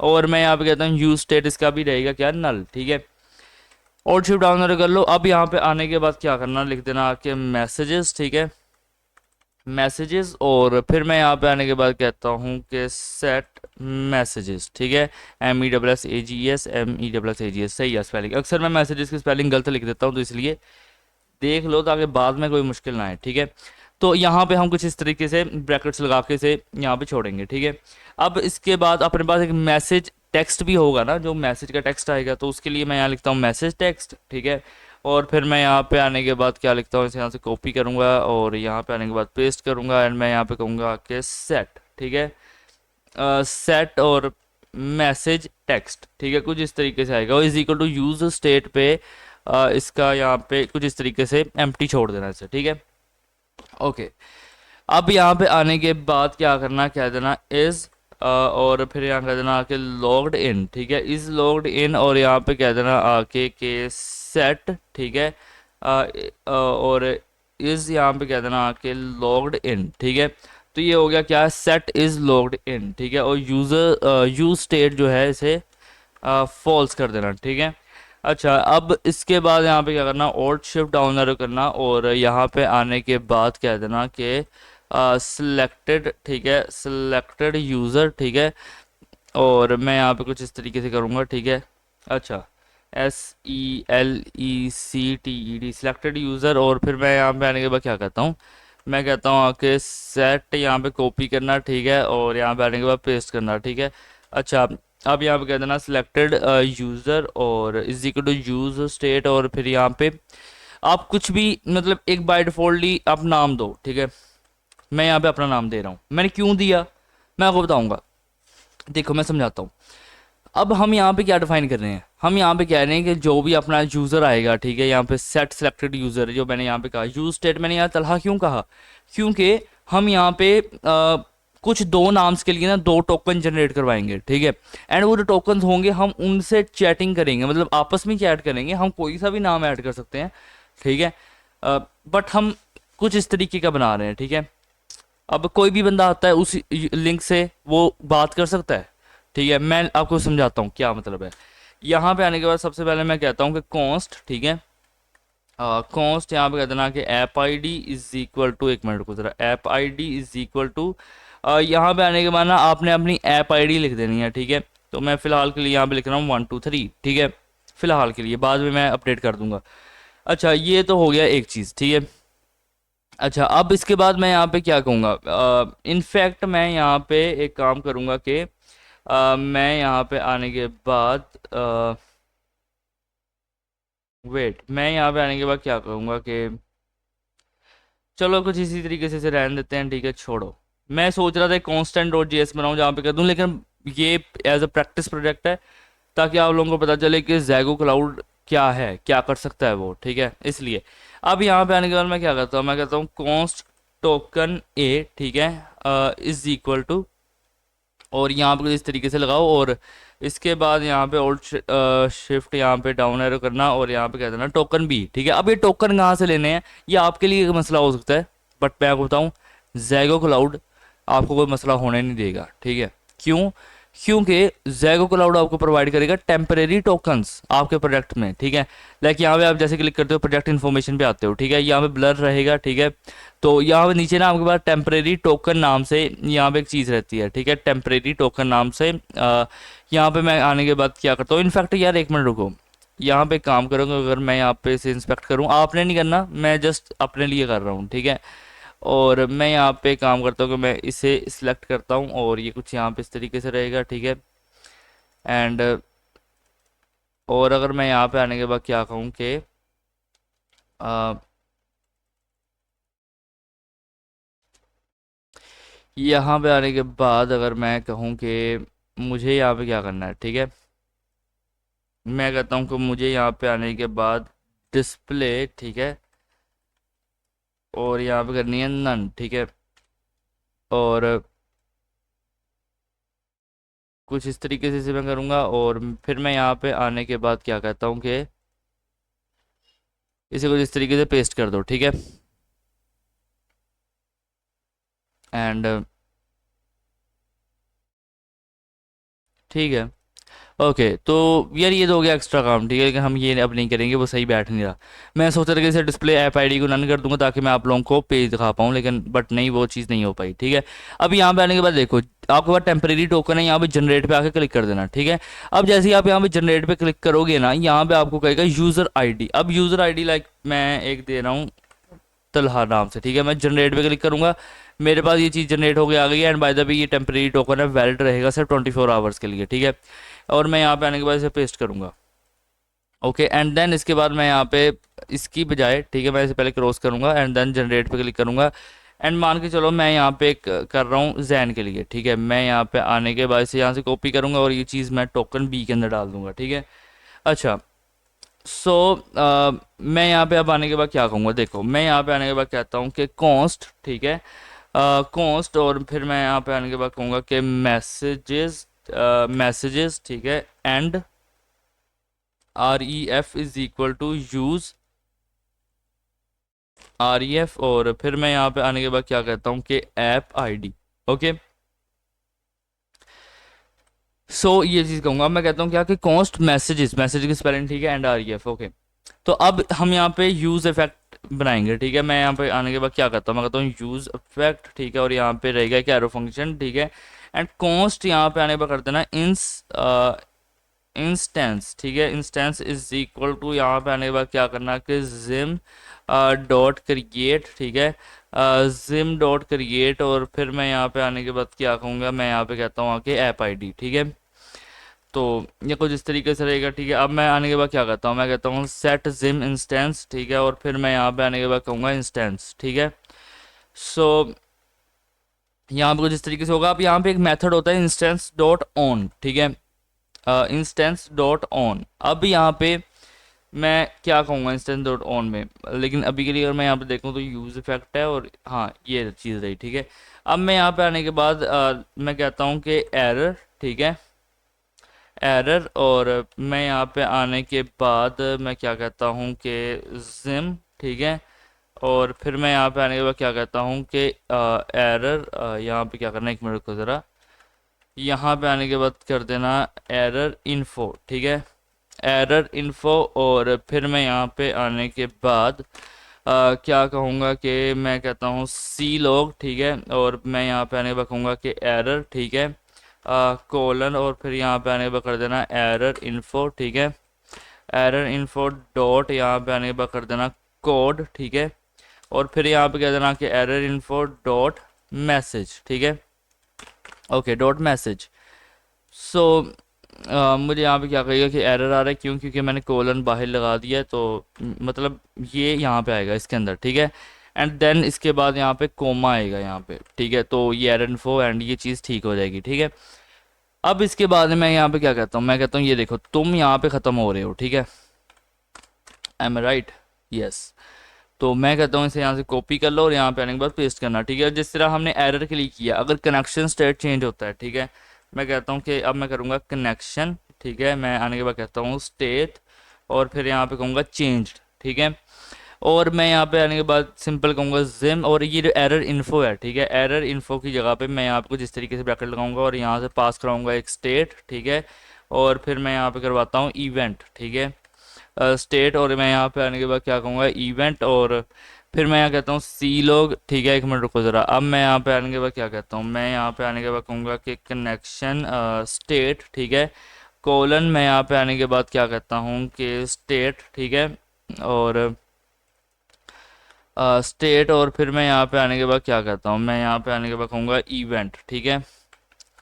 और मैं यहाँ पे कहता हूँ यूज स्टेट, इसका भी रहेगा क्या, नल, ठीक है। और शिफ्ट डाउन एरो कर लो। अब यहाँ पे आने के बाद क्या करना, लिख देना कि मैसेजेस, ठीक है, मैसेजेस, और फिर मैं यहाँ पे आने के बाद कहता हूँ कि सेट मैसेजेस, ठीक है, MESSAGES सही है स्पेलिंग। अक्सर मैं मैसेजेस की स्पेलिंग गलत लिख देता हूँ, तो इसलिए देख लो ताकि बाद में कोई मुश्किल ना आए, ठीक है। तो यहाँ पे हम कुछ इस तरीके से ब्रैकेट्स लगा के इसे यहाँ पे छोड़ेंगे, ठीक है। अब इसके बाद अपने पास एक मैसेज टेक्स्ट भी होगा ना, जो मैसेज का टेक्स्ट आएगा, तो उसके लिए मैं यहाँ लिखता हूँ मैसेज टेक्स्ट, ठीक है। और फिर मैं यहाँ पे आने के बाद क्या लिखता हूँ, इसे यहाँ से कॉपी करूँगा और यहाँ पे आने के बाद पेस्ट करूँगा एंड मैं यहाँ पे कहूँगा कि सेट, ठीक है, सेट और मैसेज टेक्स्ट, ठीक है, कुछ इस तरीके से आएगा। और is equal to use state पे इसका यहाँ पे कुछ इस तरीके से एम्प्टी छोड़ देना इसे, ठीक है। ओके, अब यहाँ पे आने के बाद क्या करना, कह देना इज और फिर यहाँ कह देना आके लॉग्ड इन, ठीक है, इज लॉग्ड इन, और यहाँ पे कह देना आके के सेट, ठीक है, और इज यहाँ पे कह देना आके लॉग्ड इन, ठीक है। तो ये हो गया क्या, सेट इज लॉग्ड इन, ठीक है। और यूजर यूज स्टेट जो है इसे फॉल्स कर देना, ठीक है। अच्छा, अब इसके बाद यहाँ पे क्या करना, ऑल्ट शिफ्ट डाउन एरो करना, और यहाँ पे आने के बाद कह देना कि सिलेक्टेड, ठीक है, सिलेक्टेड यूज़र, ठीक है। और मैं यहाँ पे कुछ इस तरीके से करूँगा, ठीक है। अच्छा, SELECTED सिलेक्टेड यूज़र, और फिर मैं यहाँ पे आने के बाद क्या करता हूँ, मैं कहता हूँ आके सेट यहाँ पे कॉपी करना, ठीक है, और यहाँ पे आने के बाद पेस्ट करना, ठीक है। अच्छा, अब यहाँ पे कह देना सिलेक्टेड यूज़र और is equal to use state, और फिर यहाँ पे आप कुछ भी मतलब एक बाय डिफ़ॉल्ट ही आप नाम दो, ठीक है। मैं यहाँ पे अपना नाम दे रहा हूँ, मैंने क्यों दिया मैं आपको बताऊंगा। देखो मैं समझाता हूँ। अब हम यहाँ पे क्या डिफाइन कर रहे हैं, हम यहाँ पे कह रहे हैं कि जो भी अपना यूज़र आएगा, ठीक है, यहाँ पे सेट सिलेक्टेड यूज़र जो मैंने यहाँ पे कहा, यूज स्टेट मैंने यहाँ तलहा क्यों कहा, क्योंकि हम यहाँ पे कुछ दो नाम्स के लिए ना दो टोकन जनरेट करवाएंगे, ठीक है। एंड वो जो टोकन होंगे हम उनसे चैटिंग करेंगे, मतलब आपस में चैट करेंगे, हम कोई सा भी नाम ऐड कर सकते हैं, ठीक है। बट हम कुछ इस तरीके का बना रहे हैं, ठीक है। अब कोई भी बंदा आता है उस लिंक से वो बात कर सकता है, ठीक है। मैं आपको समझाता हूँ क्या मतलब है। यहाँ पे आने के बाद सबसे पहले मैं कहता हूँ कि कॉन्स्ट, ठीक है, कॉन्स्ट यहाँ पे कह देना कि app ID is equal to, एक मिनट को जरा, app ID is equal to, यहाँ पे आने के बाद ना आपने अपनी ऐप आईडी लिख देनी है, ठीक है। तो मैं फिलहाल के लिए यहाँ पे लिख रहा हूँ 123, ठीक है, फिलहाल के लिए, बाद में मैं अपडेट कर दूंगा। अच्छा, ये तो हो गया एक चीज़, ठीक है। अच्छा, अब इसके बाद मैं यहाँ पे क्या कहूँगा, इनफैक्ट मैं यहाँ पे एक काम करूँगा कि मैं यहाँ पे आने के बाद वेट, मैं यहाँ पे आने के बाद क्या कहूँगा कि चलो कुछ इसी तरीके से इसे रहने देते हैं, ठीक है, छोड़ो। मैं सोच रहा था कॉन्स्टेंट डॉट जी एस बनाऊँ जहाँ पे कर दूँ, लेकिन ये एज अ प्रैक्टिस प्रोजेक्ट है, ताकि आप लोगों को पता चले कि जैगो क्लाउड क्या है, क्या कर सकता है वो, ठीक है, इसलिए। अब यहाँ पे आने के बाद मैं क्या करता हूँ, मैं कहता हूँ कॉन्स्ट टोकन ए, ठीक है, इज इक्वल टू, और यहाँ पे इस तरीके से लगाओ, और इसके बाद यहाँ पे ओल्ड शिफ्ट यहाँ पे डाउन एरो करना, और यहाँ पे कह देना टोकन बी, ठीक है। अब ये टोकन कहाँ से लेने हैं, ये आपके लिए एक मसला हो सकता है, बट मैं आपको बताऊँ, जैगो क्लाउड आपको कोई मसला होने नहीं देगा, ठीक है। क्यों, क्योंकि जैगो क्लाउड आपको प्रोवाइड करेगा टेम्परेरी टोकन्स आपके प्रोजेक्ट में, ठीक है। लाइक यहाँ पे आप जैसे क्लिक करते हो प्रोजेक्ट इन्फॉर्मेशन पे आते हो, ठीक है, यहाँ पे ब्लर रहेगा, ठीक है। तो यहाँ पे नीचे ना आपके पास टेम्परेरी टोकन नाम से यहाँ पे एक चीज़ रहती है, ठीक है, टेम्परेरी टोकन नाम से। यहाँ पे मैं आने के बाद क्या करता हूँ, इनफैक्ट यार एक मिनट रुको, यहाँ पे काम करूँगा, अगर मैं यहाँ पे इसे इंस्पेक्ट करूँ, आपने नहीं करना, मैं जस्ट अपने लिए कर रहा हूँ, ठीक है। और मैं यहाँ पे काम करता हूँ कि मैं इसे सिलेक्ट करता हूँ, और ये कुछ यहाँ पे इस तरीके से रहेगा, ठीक है। एंड और अगर मैं यहाँ पे आने के बाद क्या कहूँ कि यहाँ पे आने के बाद अगर मैं कहूँ कि मुझे यहाँ पे क्या करना है, ठीक है, मैं कहता हूँ कि मुझे यहाँ पे आने के बाद डिस्प्ले, ठीक है, और यहाँ पे करनी है नन, ठीक है, और कुछ इस तरीके से इसे मैं करूँगा, और फिर मैं यहाँ पे आने के बाद क्या कहता हूँ कि इसे कुछ इस तरीके से पेस्ट कर दो, ठीक है। एंड ठीक है, ओके। तो यार ये तो हो गया एक्स्ट्रा काम, ठीक है, लेकिन हम ये अब नहीं करेंगे, वो सही बैठ नहीं रहा। मैं सोच रहा था कि इसे डिस्प्ले ऐप आईडी को नन कर दूंगा ताकि मैं आप लोगों को पेज दिखा पाऊँ, लेकिन बट नहीं, वो चीज़ नहीं हो पाई, ठीक है। अब यहाँ पे आने के बाद देखो, आपके पास टेम्परेरी टोकन है, यहाँ पे जनरेट पे आके क्लिक कर देना, ठीक है। अब जैसे ही आप यहाँ पे जनरेट पे क्लिक करोगे ना, यहाँ पे आपको कहेगा यूज़र आई, अब यूज़र आई लाइक मैं एक दे रहा हूँ तलहा नाम से, ठीक है। मैं जनरेट पे क्लिक करूंगा, मेरे पास ये चीज़ जनरेट होके आ गई है, एंड बाय द वे ये टेम्परेरी टोकन है, वैलिड रहेगा सिर्फ 24 आवर्स के लिए, ठीक है। और मैं यहाँ पे आने के बाद इसे पेस्ट करूंगा, ओके। एंड देन इसके बाद मैं यहाँ पे इसकी बजाय, ठीक है, मैं इसे पहले क्रॉस करूंगा एंड देन जनरेट पे क्लिक करूंगा। एंड मान के चलो मैं यहाँ पे कर रहा हूँ जैन के लिए, ठीक है। मैं यहाँ पे आने के बाद इसे यहाँ से कॉपी करूंगा और ये चीज़ मैं टोकन बी के अंदर डाल दूंगा, ठीक है। अच्छा, सो मैं यहाँ पे अब आने के बाद क्या कहूँगा, देखो मैं यहाँ पे आने के बाद कहता हूँ कि कॉन्स्ट, ठीक है, कॉन्स्ट, और फिर मैं यहाँ पे आने के बाद कहूँगा कि मैसेजेस, मैसेजेस, ठीक है, and R E F is equal to use R E F, और फिर मैं यहाँ पे आने के बाद क्या कहता हूँ कि ऐप आईडी, ओके। सो ये चीज़ कहूँगा, मैं कहता हूँ क्या कि कॉन्स्ट मैसेजेस, मैसेज की स्पेलिंग, ठीक है, and R E F, okay. तो अब हम यहाँ पे यूज़ इफेक्ट बनाएंगे, ठीक है। मैं यहाँ पे आने के बाद क्या करता हूँ, मैं कहता हूँ यूज़ इफेक्ट, ठीक है, और यहाँ पे रहेगा क्या, एरो फंक्शन, ठीक है। एंड कॉन्स्ट यहाँ पे आने के बाद कर देना इंस्टेंस, ठीक है, इंस्टेंस इज इक्वल टू, यहाँ पे आने के बाद क्या करना कि जिम डॉट क्रिएट, ठीक है, जिम डॉट क्रिएट, और फिर मैं यहाँ पे आने के बाद क्या कहूँगा, मैं यहाँ पे कहता हूँ आके ऐप आईडी, ठीक है। तो ये कुछ इस तरीके से रहेगा, ठीक है। अब मैं आने के बाद क्या करता हूँ, मैं कहता हूँ सेट जिम इंस्टेंस, ठीक है, और फिर मैं यहाँ पे आने के बाद कहूँगा इंस्टेंस, ठीक है। सो यहाँ पे कुछ इस तरीके से होगा। अब यहाँ पे एक मेथड होता है इंस्टेंस डॉट ऑन, ठीक है, इंस्टेंस डॉट ऑन। अब यहाँ पे मैं क्या कहूँगा इंस्टेंस डॉट ऑन में, लेकिन अभी के लिए अगर मैं यहाँ पे देखूँ तो यूज इफेक्ट है, और हाँ ये चीज़ रही, ठीक है। अब मैं यहाँ पे आने के बाद मैं कहता हूँ कि एरर, ठीक है, एरर, और मैं यहाँ पे आने के बाद मैं क्या कहता हूँ कि जिम, ठीक है, और फिर मैं यहाँ पे आने के बाद क्या कहता हूँ कि एरर, यहाँ पे क्या करना है, एक मिनट को ज़रा, यहाँ पे आने के बाद कर देना एरर इन्फो, ठीक है, एरर इन्फो, और फिर मैं यहाँ पे आने के बाद क्या कहूँगा कि मैं कहता हूँ सी लॉग, ठीक है, और मैं यहाँ पे आने के बाद कहूँगा कि एरर, ठीक है, कोलन, और फिर यहाँ पे आने के बाद कर देना एरर इन्फो, ठीक है, एरर इन्फो डॉट, यहाँ पे आने के बाद कर देना कोड, ठीक है, और फिर यहाँ पे कह देना कि एरर इन्फो डॉट मैसेज, ठीक है, ओके, डॉट मैसेज। सो मुझे यहाँ पे क्या कहेगा कि एरर आ रहा है, क्यों, क्योंकि मैंने कोलन बाहर लगा दिया है, तो मतलब ये यहाँ पे आएगा इसके अंदर, ठीक है। एंड देन इसके बाद यहाँ पे कोमा आएगा यहाँ पे, ठीक है, तो ये एरर इन्फो एंड ये चीज़ ठीक हो जाएगी, ठीक है। अब इसके बाद मैं यहाँ पे क्या कहता हूँ, मैं कहता हूँ ये देखो तुम यहाँ पे ख़त्म हो रहे हो, ठीक है, एम आई राइट, यस। तो मैं कहता हूँ इसे यहाँ से कॉपी कर लो और यहाँ पे आने के बाद पेस्ट करना, ठीक है। जिस तरह हमने एरर के लिए किया, अगर कनेक्शन स्टेट चेंज होता है, ठीक है, मैं कहता हूँ कि अब मैं करूँगा कनेक्शन, ठीक है, मैं आने के बाद कहता हूँ स्टेट, और फिर यहाँ पे कहूँगा चेंज्ड, ठीक है, और मैं यहाँ पे आने के बाद सिंपल कहूँगा जिम, और ये जो एरर इन्फो है, ठीक है, एरर इन्फो की जगह पे मैं यहाँ पे कुछ इस तरीके से ब्रैकेट लगाऊंगा और यहाँ से पास कराऊंगा एक स्टेट, ठीक है, और फिर मैं यहाँ पे करवाता हूँ इवेंट, ठीक है, स्टेट, और मैं यहाँ पे आने के बाद क्या कहूँगा इवेंट, और फिर मैं यहाँ कहता हूँ सी लॉग, ठीक है, एक मिनट रुको ज़रा। अब मैं यहाँ पे आने के बाद क्या कहता हूँ, मैं यहाँ पे आने के बाद कहूँगा कि कनेक्शन स्टेट, ठीक है, कोलन, मैं यहाँ पे आने के बाद क्या कहता हूँ कि स्टेट, ठीक है, और स्टेट, और फिर मैं यहाँ पे आने के बाद क्या कहता हूँ, मैं यहाँ पे आने के बाद कहूँगा इवेंट, ठीक है,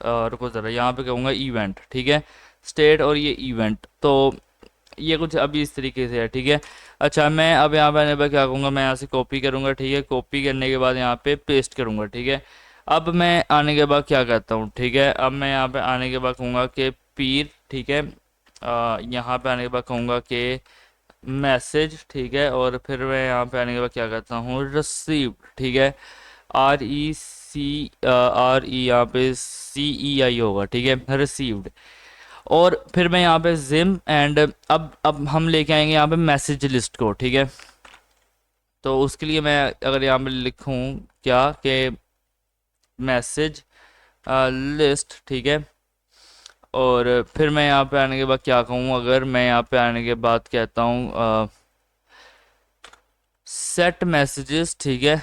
रुको ज़रा, यहाँ पे कहूँगा इवेंट, ठीक है, स्टेट और ये इवेंट। तो ये कुछ अभी इस तरीके से है, ठीक है। अच्छा, मैं अब यहाँ पे आने पर क्या कहूँगा, मैं यहाँ से कॉपी करूँगा, ठीक है, कॉपी करने के बाद यहाँ पे पेस्ट करूँगा, ठीक है। अब मैं आने के बाद क्या कहता हूँ, ठीक है, अब मैं यहाँ पे आने के बाद कहूँगा कि पीर, ठीक है, यहाँ पे आने के बाद कहूँगा कि मैसेज, ठीक है, और फिर मैं यहाँ पे आने के बाद क्या कहता हूँ रिसीव्ड, ठीक है, REC यहाँ पे CEI होगा, ठीक है, रिसीव्ड। और फिर मैं यहाँ पे जिम एंड अब हम लेके आएंगे यहाँ पे मैसेज लिस्ट को, ठीक है। तो उसके लिए मैं अगर यहाँ पे लिखूँ क्या कि मैसेज लिस्ट, ठीक है, और फिर मैं यहाँ पे आने के बाद क्या कहूँ, अगर मैं यहाँ पे आने के बाद कहता हूँ सेट मैसेजेस, ठीक है,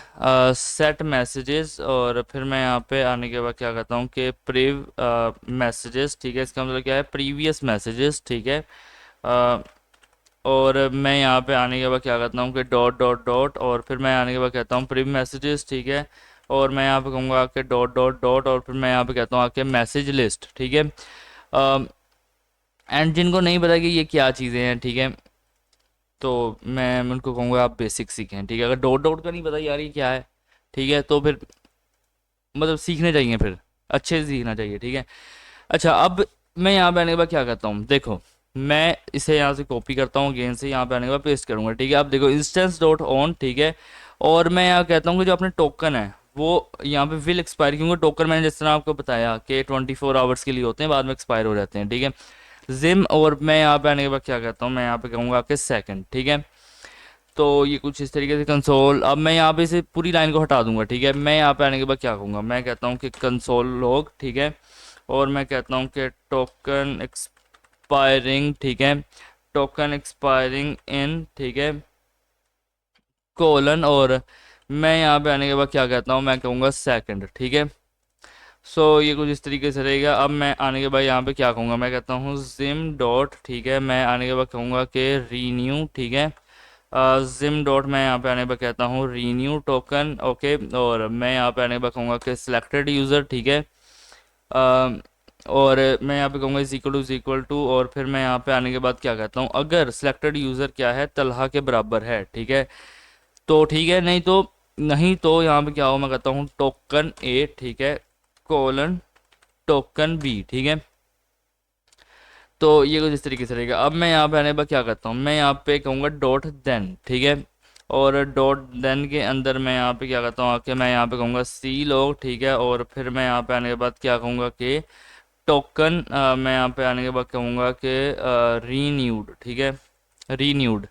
सेट मैसेजेस, और फिर मैं यहाँ पे आने के बाद क्या कहता हूँ कि प्रीव मैसेजेस, ठीक है, इसका मतलब क्या है प्रीवियस मैसेजेस, ठीक है, और मैं यहाँ पे आने के बाद क्या कहता हूँ कि डॉट डॉट डॉट, और फिर मैं आने के बाद कहता हूँ प्रीव मैसेजेस, ठीक है, और मैं यहाँ पे कहूँगा आके डॉट डॉट डॉट, और फिर मैं यहाँ पे कहता हूँ आके मैसेज लिस्ट, ठीक है। एंड जिनको नहीं पता कि ये क्या चीज़ें हैं, ठीक है, तो मैं उनको कहूँगा आप बेसिक सीखें, ठीक है। अगर डॉट डॉट का नहीं पता यार ये क्या है, ठीक है, तो फिर मतलब सीखने चाहिए, फिर अच्छे से सीखना चाहिए, ठीक है। अच्छा, अब मैं यहाँ पे आने के बाद क्या करता हूँ, देखो मैं इसे यहाँ से कॉपी करता हूँ गेन से, यहाँ पे आने के बाद पेस्ट करूँगा, ठीक है। अब देखो इंस्टेंस डॉट ऑन, ठीक है, और मैं यहाँ कहता हूँ कि जो अपने टोकन है वो यहाँ पे विल एक्सपायर, क्योंकि टोकन मैंने जिस तरह आपको बताया कि 24 आवर्स के लिए होते हैं, बाद में एक्सपायर हो जाते हैं, ठीक है, जिम। और मैं यहाँ पे आने के बाद क्या कहता हूँ, मैं यहाँ पे कहूँगा कि सेकंड, ठीक है। तो ये कुछ इस तरीके से कंसोल, अब मैं यहाँ पे इसे पूरी लाइन को हटा दूंगा, ठीक है। मैं यहाँ पे आने के बाद क्या कहूँगा, मैं कहता हूँ कि कंसोल लॉग, ठीक है, और मैं कहता हूँ कि टोकन एक्सपायरिंग, ठीक है, टोकन एक्सपायरिंग इन, ठीक है, कोलन, और मैं यहाँ पे आने के बाद क्या कहता हूँ, मैं कहूँगा सेकंड, ठीक है। सो ये कुछ इस तरीके से रहेगा। अब मैं आने के बाद यहाँ पे क्या कहूँगा, मैं कहता हूँ जिम डॉट, ठीक है, मैं आने के बाद कहूँगा कि रीन्यू, ठीक है, जिम डॉट मैं यहाँ पे आने पर कहता हूँ रीन्यू टोकन, ओके। और मैं यहाँ पे आने पर कहूँगा कि सिलेक्टेड यूज़र, ठीक है। अ, और मैं यहाँ पे कहूँगा इज इक्वल टू और फिर मैं यहाँ पे आने के बाद क्या कहता हूँ, अगर सिलेक्टेड यूज़र क्या है, तलहा के बराबर है, ठीक है, तो ठीक है, नहीं तो यहाँ पे क्या हो, मैं कहता हूँ टोकन ए, ठीक है, कोलन टोकन बी, ठीक है। तो ये कुछ इस तरीके से रहेगा। अब मैं यहाँ पे आने पर क्या करता हूँ, मैं यहाँ पे कहूँगा डॉट देन, ठीक है। और डॉट देन के अंदर मैं यहाँ पे क्या करता हूँ, आके मैं यहाँ पे कहूँगा सी लॉग, ठीक है। और फिर मैं यहाँ पे आने के बाद क्या कहूँगा कि टोकन, मैं यहाँ पे आने के बाद कहूँगा कि रीन्यूड, ठीक है, रीन्यूड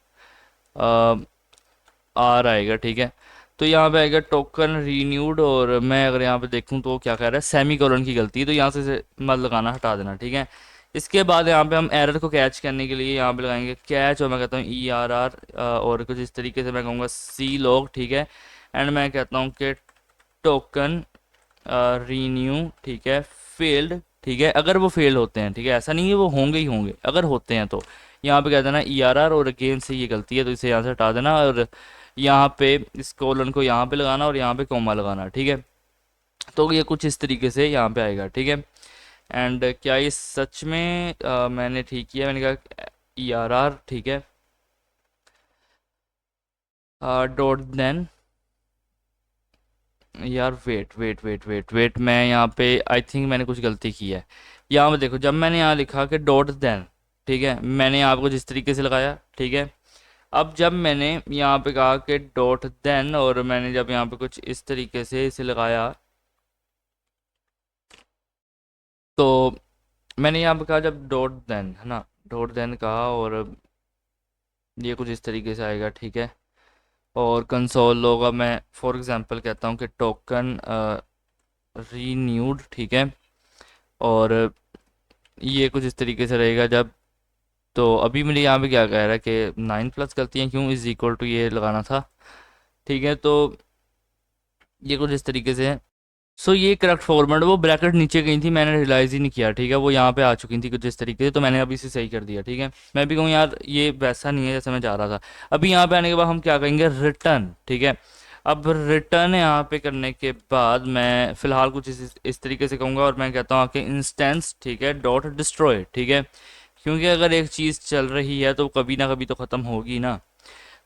आर आएगा, ठीक है। तो यहाँ पे आएगा टोकन रीन्यूड। और मैं अगर यहाँ पे देखूँ तो क्या कह रहा है, सेमी कोलन की गलती है, तो यहाँ से मत लगाना, हटा देना, ठीक है। इसके बाद यहाँ पे हम एरर को कैच करने के लिए यहाँ पे लगाएंगे कैच, और मैं कहता हूँ ई आर आर, और कुछ इस तरीके से मैं कहूँगा सी लॉग, ठीक है। एंड मैं कहता हूँ कि टोकन रीन्यू, ठीक है, फेल्ड, ठीक है। अगर वो फेल होते हैं, ठीक है, ऐसा नहीं है वो होंगे ही होंगे, अगर होते हैं तो यहाँ पे कह देना ई आर आर, और अगेन से ये गलती है तो इसे यहाँ से हटा देना, और यहाँ पे इस कोलन को यहाँ पे लगाना और यहाँ पे कॉमा लगाना, ठीक है। तो ये कुछ इस तरीके से यहाँ पे आएगा, ठीक है। एंड क्या ये सच में मैंने ठीक किया, मैंने कहा ई आर आर, ठीक है, डॉट देन, यार wait wait wait wait wait, मैं यहाँ पे आई थिंक मैंने कुछ गलती की है। यहाँ पे देखो, जब मैंने यहाँ लिखा कि डॉट देन, ठीक है, मैंने यहाँ पे कुछ इस तरीके से लगाया, ठीक है। अब जब मैंने यहाँ पे कहा कि डॉट देन, और मैंने जब यहाँ पे कुछ इस तरीके से इसे लगाया, तो मैंने यहाँ पे कहा जब डॉट देन, है ना, डॉट देन कहा, और ये कुछ इस तरीके से आएगा, ठीक है। और कंसोल होगा, मैं फॉर एग्जांपल कहता हूँ कि टोकन रीन्यूड, ठीक है। और ये कुछ इस तरीके से रहेगा जब, तो अभी मेरे यहाँ पे क्या कह रहा है कि 9 प्लस गलतियाँ क्यों, इज इक्वल टू ये लगाना था, ठीक है। तो ये कुछ इस तरीके से है। सो ये करेक्ट फॉर्मेट, वो ब्रैकेट नीचे गई थी, मैंने रियलाइज़ ही नहीं किया, ठीक है, वो यहाँ पे आ चुकी थी कुछ इस तरीके से, तो मैंने अभी इसे सही कर दिया, ठीक है। मैं भी कहूँ यार ये वैसा नहीं है जैसे मैं चाह रहा था। अभी यहाँ पे आने के बाद हम क्या कहेंगे, रिटर्न, ठीक है। अब रिटर्न यहाँ पे करने के बाद मैं फिलहाल कुछ इस तरीके से कहूँगा, और मैं कहता हूँ कि इंस्टेंस, ठीक है, डॉट डिस्ट्रॉय, ठीक है। क्योंकि अगर एक चीज़ चल रही है तो कभी ना कभी तो ख़त्म होगी ना,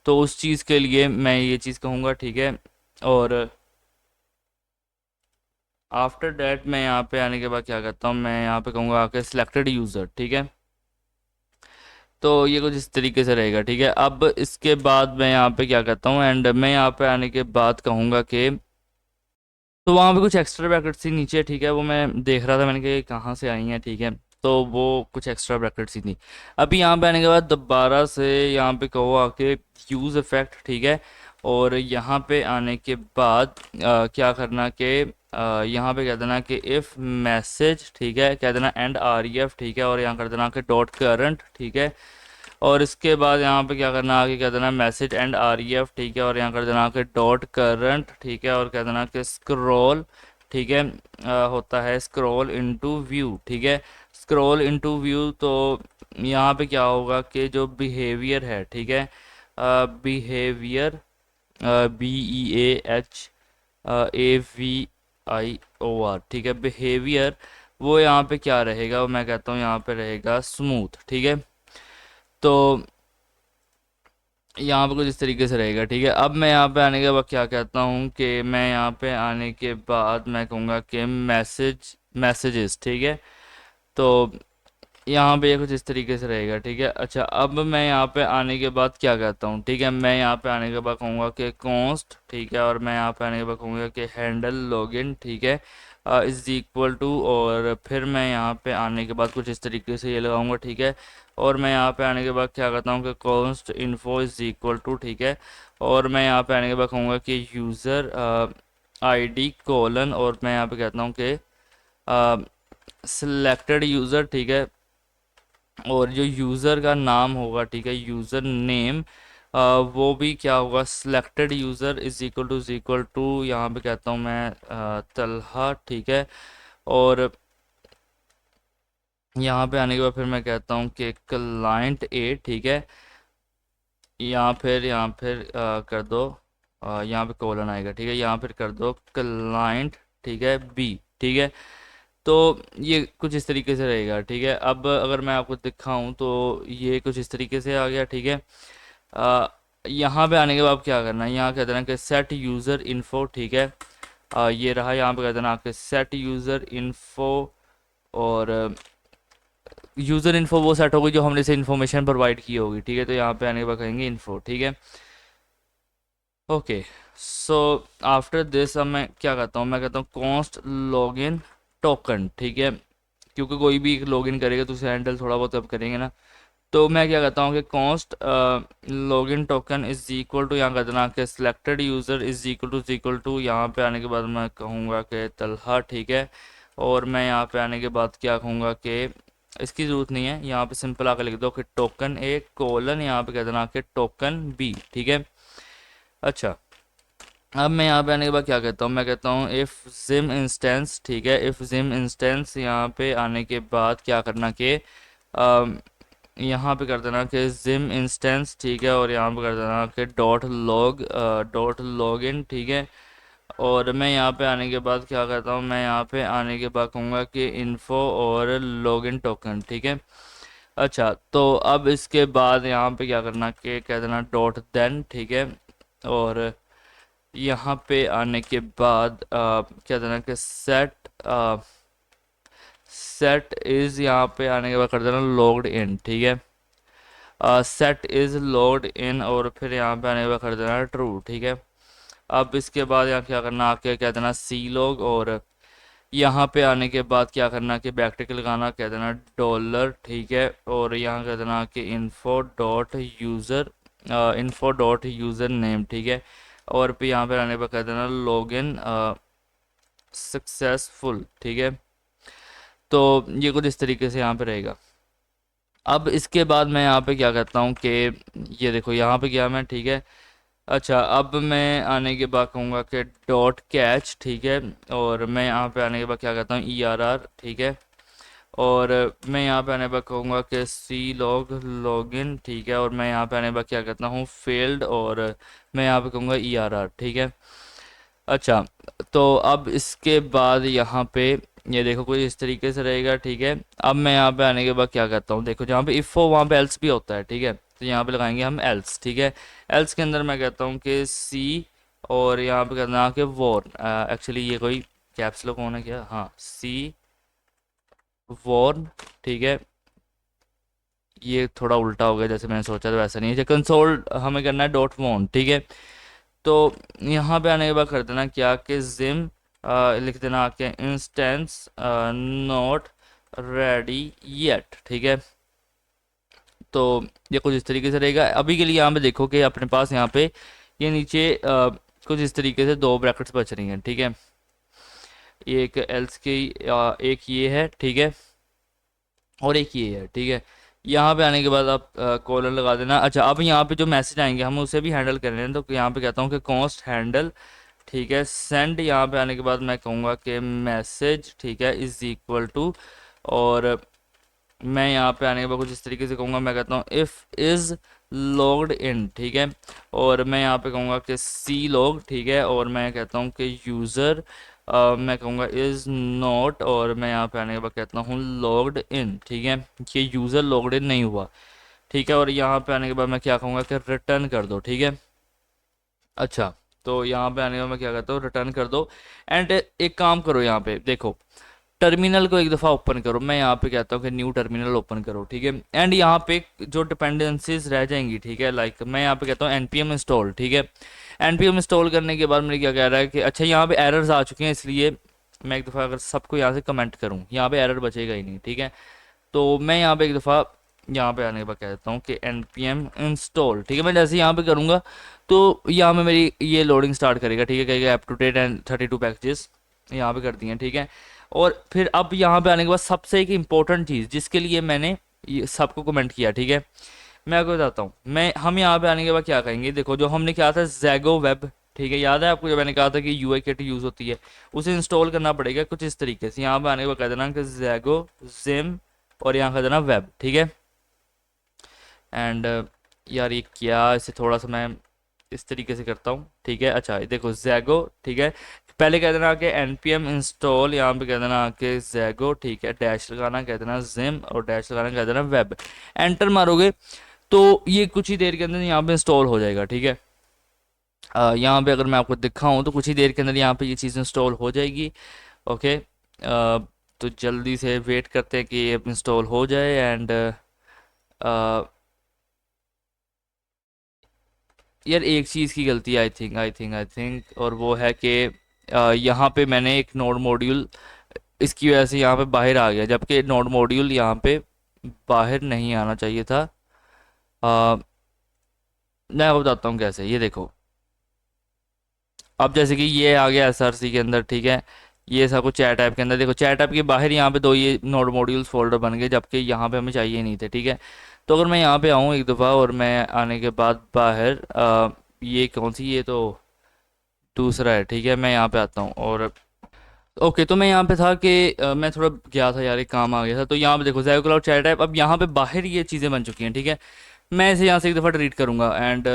तो उस चीज़ के लिए मैं ये चीज़ कहूँगा, ठीक है। और आफ्टर डैट मैं यहाँ पे आने के बाद क्या करता हूँ, मैं यहाँ पे कहूँगा आके सिलेक्टेड यूज़र, ठीक है। तो ये कुछ इस तरीके से रहेगा, ठीक है। अब इसके बाद मैं यहाँ पे क्या करता हूँ, एंड मैं यहाँ पे आने के बाद कहूँगा कि, तो वहाँ पे कुछ एक्स्ट्रा ब्रैकेट थी नीचे, ठीक है, वो मैं देख रहा था, मैंने कहा ये कहाँ से आई हैं, ठीक है। तो वो कुछ एक्स्ट्रा ब्रैकेट सी थी। अभी यहाँ पे आने के बाद दोबारा से यहाँ पे कहो आके यूज़ इफेक्ट, ठीक है। और यहाँ पे आने के बाद क्या करना कि यहाँ पे कह देना कि इफ़ मैसेज, ठीक है, कह देना एंड आर ई एफ, ठीक है। और यहाँ कर देना कि डॉट करंट, ठीक है। और इसके बाद यहाँ पे क्या करना, आगे कह देना message and R E F, ठीक है। और यहाँ कर देना कि डॉट करंट, ठीक है। और कह देना कि स्क्रॉल, ठीक है, होता है स्क्रॉल इनटू व्यू, ठीक है। स्क्रॉल इनटू व्यू, तो यहाँ पे क्या होगा कि जो बिहेवियर है, ठीक है, behaviour, B E H A V I O R आर, ठीक है, बिहेवियर, वो यहाँ पे क्या रहेगा, वो मैं कहता हूँ यहाँ पे रहेगा स्मूथ, ठीक है। तो यहाँ पे कुछ इस तरीके से रहेगा, ठीक है। अब मैं यहाँ पे आने के बाद क्या कहता हूँ कि मैं यहाँ पे आने के बाद मैं कहूँगा कि मैसेजेस, ठीक है। तो यहाँ पे ये कुछ इस तरीके से रहेगा, ठीक है। अच्छा, अब मैं यहाँ पे आने के बाद क्या कहता हूँ, ठीक है, मैं यहाँ पे आने के बाद कहूँगा कि कॉन्स्ट, ठीक है। और मैं यहाँ पे आने के बाद कहूँगा कि हैंडल लॉगिन, ठीक है, इज़ इक्वल टू, और फिर मैं यहाँ पे आने के बाद कुछ इस तरीके से ये लगाऊंगा, ठीक है। और मैं यहाँ पे आने के बाद क्या करता हूँ कि const info is equal to, ठीक है। और मैं यहाँ पे आने के बाद कहूँगा कि यूज़र आईडी कोलन, और मैं यहाँ पे कहता हूँ कि सिलेक्टेड यूज़र, ठीक है। और जो यूज़र का नाम होगा, ठीक है, यूज़र नेम, वो भी क्या होगा, selected user is equal to यहाँ पे कहता हूँ मैं तलहा, ठीक है। और यहाँ पे आने के बाद फिर मैं कहता हूँ कि क्लाइंट ए, ठीक है। यहाँ फिर कर दो, यहाँ पे कोलन आएगा, ठीक है। यहाँ फिर कर दो क्लाइंट, ठीक है, बी, ठीक है। तो ये कुछ इस तरीके से रहेगा, ठीक है। अब अगर मैं आपको दिखाऊं तो ये कुछ इस तरीके से आ गया, ठीक है। अ, यहाँ पे आने के बाद क्या करना है, यहाँ कह देना कि सेट यूज़र इन्फो, ठीक है। ये रहा, यहाँ पे कह देना आपके सेट यूज़र इन्फो, और यूज़र इन्फो वो सेट होगी जो हमने से इन्फॉर्मेशन प्रोवाइड की होगी, ठीक है। तो यहाँ पे आने के बाद कहेंगे इन्फो, ठीक है। ओके, सो आफ्टर दिस अब मैं क्या करता हूँ, मैं कहता हूँ कॉन्स्ट लॉगिन टोकन, ठीक है। क्योंकि कोई भी लॉगिन करेगा तो उसे हैंडल थोड़ा बहुत अब करेंगे ना। तो मैं क्या कहता हूँ कि const login token is equal to, यहाँ कर देना कि selected user is equal to यहाँ पे आने के बाद मैं कहूँगा कि तलहा, ठीक है। और मैं यहाँ पे आने के बाद क्या कहूँगा कि इसकी ज़रूरत नहीं है, यहाँ पे सिंपल आकर लिख दो कि टोकन ए कोलन, यहाँ पे कह देना कि टोकन बी, ठीक है। अच्छा, अब मैं यहाँ पे आने के बाद क्या कहता हूँ, मैं कहता हूँ इफ़ जिम इंस्टेंस, ठीक है। इफ़ जिम इंस्टेंस यहाँ पे आने के बाद क्या करना कि यहाँ पे कर देना कि जिम इंस्टेंस, ठीक है। और यहाँ पे कर देना कि डॉट लॉग इन, ठीक है। और मैं यहाँ पे आने के बाद क्या करता हूँ, मैं यहाँ पे आने के बाद कहूँगा कि इन्फो और लॉगिन टोकन, ठीक है। अच्छा, तो अब इसके बाद यहाँ पे क्या करना कि कह देना डॉट देन, ठीक है। और यहाँ पे आने के बाद क्या देना कि सेट इज़, यहाँ पे आने के बाद कर देना लॉग्ड इन, ठीक है। सेट इज़ लॉग्ड इन, और फिर यहाँ पे आने के बाद कर देना ट्रू, ठीक है। अब इसके बाद यहाँ क्या करना, आके कह देना सी लॉग, और यहाँ पे आने के बाद क्या करना कि बैकटिक लगाना, कह देना डॉलर, ठीक है। और यहाँ कह देना कि इन्फो डॉट यूज़र नेम, ठीक है। और फिर यहाँ पे आने पर कह देना लॉगिन सक्सेसफुल, ठीक है। तो ये कुछ इस तरीके से यहाँ पे रहेगा। अब इसके बाद मैं यहाँ पे क्या करता हूँ कि ये देखो यहाँ पे गया मैं, ठीक है। अच्छा, अब मैं आने के बाद कहूँगा कि डॉट कैच, ठीक है। और मैं यहाँ पे आने के बाद क्या कहता हूँ ERR, ठीक है। और मैं यहाँ पे आने पर कहूँगा कि सी लॉगिन, ठीक है। और मैं यहाँ पे आने पर क्या कहता हूँ फेल्ड, और मैं यहाँ पे कहूँगा ERR, ठीक है। अच्छा, तो अब इसके बाद यहाँ पे ये देखो कुछ इस तरीके से रहेगा, ठीक है। अब मैं यहाँ पे आने के बाद क्या करता हूँ, देखो जहाँ पे इफ़ हो वहाँ पे एल्स भी होता है, ठीक है। तो यहाँ पे लगाएंगे हम एल्स, ठीक है। एल्स के अंदर मैं कहता हूँ कि सी, और यहाँ पे करना कि वॉर, एक्चुअली ये कोई कैप्स लॉक होना क्या, हाँ, सी वॉर्न, ठीक है। ये थोड़ा उल्टा हो गया, जैसे मैंने सोचा था वैसा नहीं है। कंसोल हमें करना है डॉट वॉन, ठीक है। तो यहाँ पे आने के बाद कर देना क्या कि जिम लिख देना आके इंस्टेंस नॉट रेडी येट, ठीक है। तो ये कुछ इस तरीके से रहेगा। अभी के लिए यहाँ पे देखो कि अपने पास यहाँ पे ये नीचे कुछ इस तरीके से दो ब्रैकेट्स बच रही हैं, ठीक है। एक एल्स की एक ये है, ठीक है, और एक ये है, ठीक है। यहाँ पे आने के बाद आप कॉलर लगा देना। अच्छा, अब यहाँ पे जो मैसेज आएंगे हम उसे भी हैंडल कर रहे हैं, तो यहाँ पे कहता हूँ कि कॉन्स्ट हैंडल, ठीक है, सेंड। यहाँ पे आने के बाद मैं कहूँगा कि मैसेज, ठीक है, इज इक्वल टू, और मैं यहाँ पे आने के बाद कुछ इस तरीके से कहूँगा, मैं कहता हूँ इफ़ इज़ लॉग्ड इन, ठीक है। और मैं यहाँ पे कहूँगा कि सी लॉग, ठीक है। और मैं कहता हूँ कि यूज़र मैं कहूँगा इज़ नॉट, और मैं यहाँ पे आने के बाद कहता हूँ लॉग्ड इन, ठीक है। ये यूज़र लॉग्ड इन नहीं हुआ, ठीक है। और यहाँ पे आने के बाद मैं क्या कहूँगा कि रिटर्न कर दो, ठीक है। अच्छा, तो यहाँ पे आने के बाद मैं क्या कहता हूँ रिटर्न कर दो। एंड एक काम करो, यहाँ पे देखो टर्मिनल को एक दफ़ा ओपन करो। मैं यहाँ पे कहता हूँ कि न्यू टर्मिनल ओपन करो, ठीक है। एंड यहाँ पे जो डिपेंडेंसीज रह जाएंगी, ठीक है, लाइक मैं यहाँ पे कहता हूँ npm इंस्टॉल, ठीक है। npm इंस्टॉल करने के बाद मेरे क्या कह रहा है कि अच्छा यहाँ पे एरर्स आ चुके हैं, इसलिए मैं एक दफ़ा अगर सबको यहाँ से कमेंट करूँ यहाँ पे एरर बचेगा ही नहीं, ठीक है। तो मैं यहाँ पे एक दफ़ा यहाँ पे आने के बाद कह देता हूँ कि npm इंस्टॉल, ठीक है। मैं जैसे यहाँ पे करूँगा तो यहाँ में मेरी ये लोडिंग स्टार्ट करेगा, ठीक है। कहेगा up to date and 32 packages यहाँ पे कर दिए हैं, ठीक है। और फिर अब यहाँ पे आने के बाद सबसे एक इम्पोर्टेंट चीज़ जिसके लिए मैंने ये सबको कमेंट किया, ठीक है, मैं आपको बताता हूँ। हम यहाँ पे आने के बाद क्या कहेंगे, देखो जो हमने किया था जैगो वेब, ठीक है, याद है आपको जब मैंने कहा था कि UI किट यूज़ होती है, उसे इंस्टॉल करना पड़ेगा कुछ इस तरीके से। यहाँ पे आने के बाद कह देना कि जैगो जिम, और यहाँ कह देना वेब, ठीक है। एंड यार ये क्या, इसे थोड़ा सा मैं इस तरीके से करता हूँ, ठीक है। अच्छा ये देखो जैगो, ठीक है। पहले कह देना कि npm इंस्टॉल, यहाँ पे कह देना कि जैगो, ठीक है। डैश लगाना, कह देना जिम, और डैश लगाना, कह देना वेब। एंटर मारोगे तो ये कुछ ही देर के अंदर यहाँ पे इंस्टॉल हो जाएगा, ठीक है। यहाँ पे अगर मैं आपको दिखाऊं तो कुछ ही देर के अंदर यहाँ पे ये चीज़ इंस्टॉल हो जाएगी। ओके, तो जल्दी से वेट करते हैं कि ये इंस्टॉल हो जाए। एंड यार एक चीज़ की गलती आई थिंक, और वो है कि यहाँ पे मैंने एक नोड मॉड्यूल, इसकी वजह से यहाँ पे बाहर आ गया, जबकि नोड मॉड्यूल यहाँ पे बाहर नहीं आना चाहिए था। अ, मैं आपको बताता हूँ कैसे, ये देखो। अब जैसे कि ये आ गया एसआरसी के अंदर, ठीक है। ये सब कुछ चैट ऐप के अंदर, देखो चैट ऐप के बाहर यहाँ पे दो ये नोड मॉड्यूल्स फोल्डर बन गए, जबकि यहाँ पे हमें चाहिए नहीं थे, ठीक है। तो अगर मैं यहाँ पे आऊँ एक दफ़ा, और मैं आने के बाद बाहर ये कौन सी, ये तो दूसरा है, ठीक है। मैं यहाँ पे आता हूँ और ओके, तो मैं यहाँ पे था कि मैं थोड़ा गया था यार, एक काम आ गया था। तो यहाँ पे देखो ज़ायो क्लाउड चैट ऐप, अब यहाँ पे बाहर ये चीज़ें बन चुकी हैं, ठीक है। मैं इसे यहाँ से एक दफ़ा डिलीट करूँगा, एंड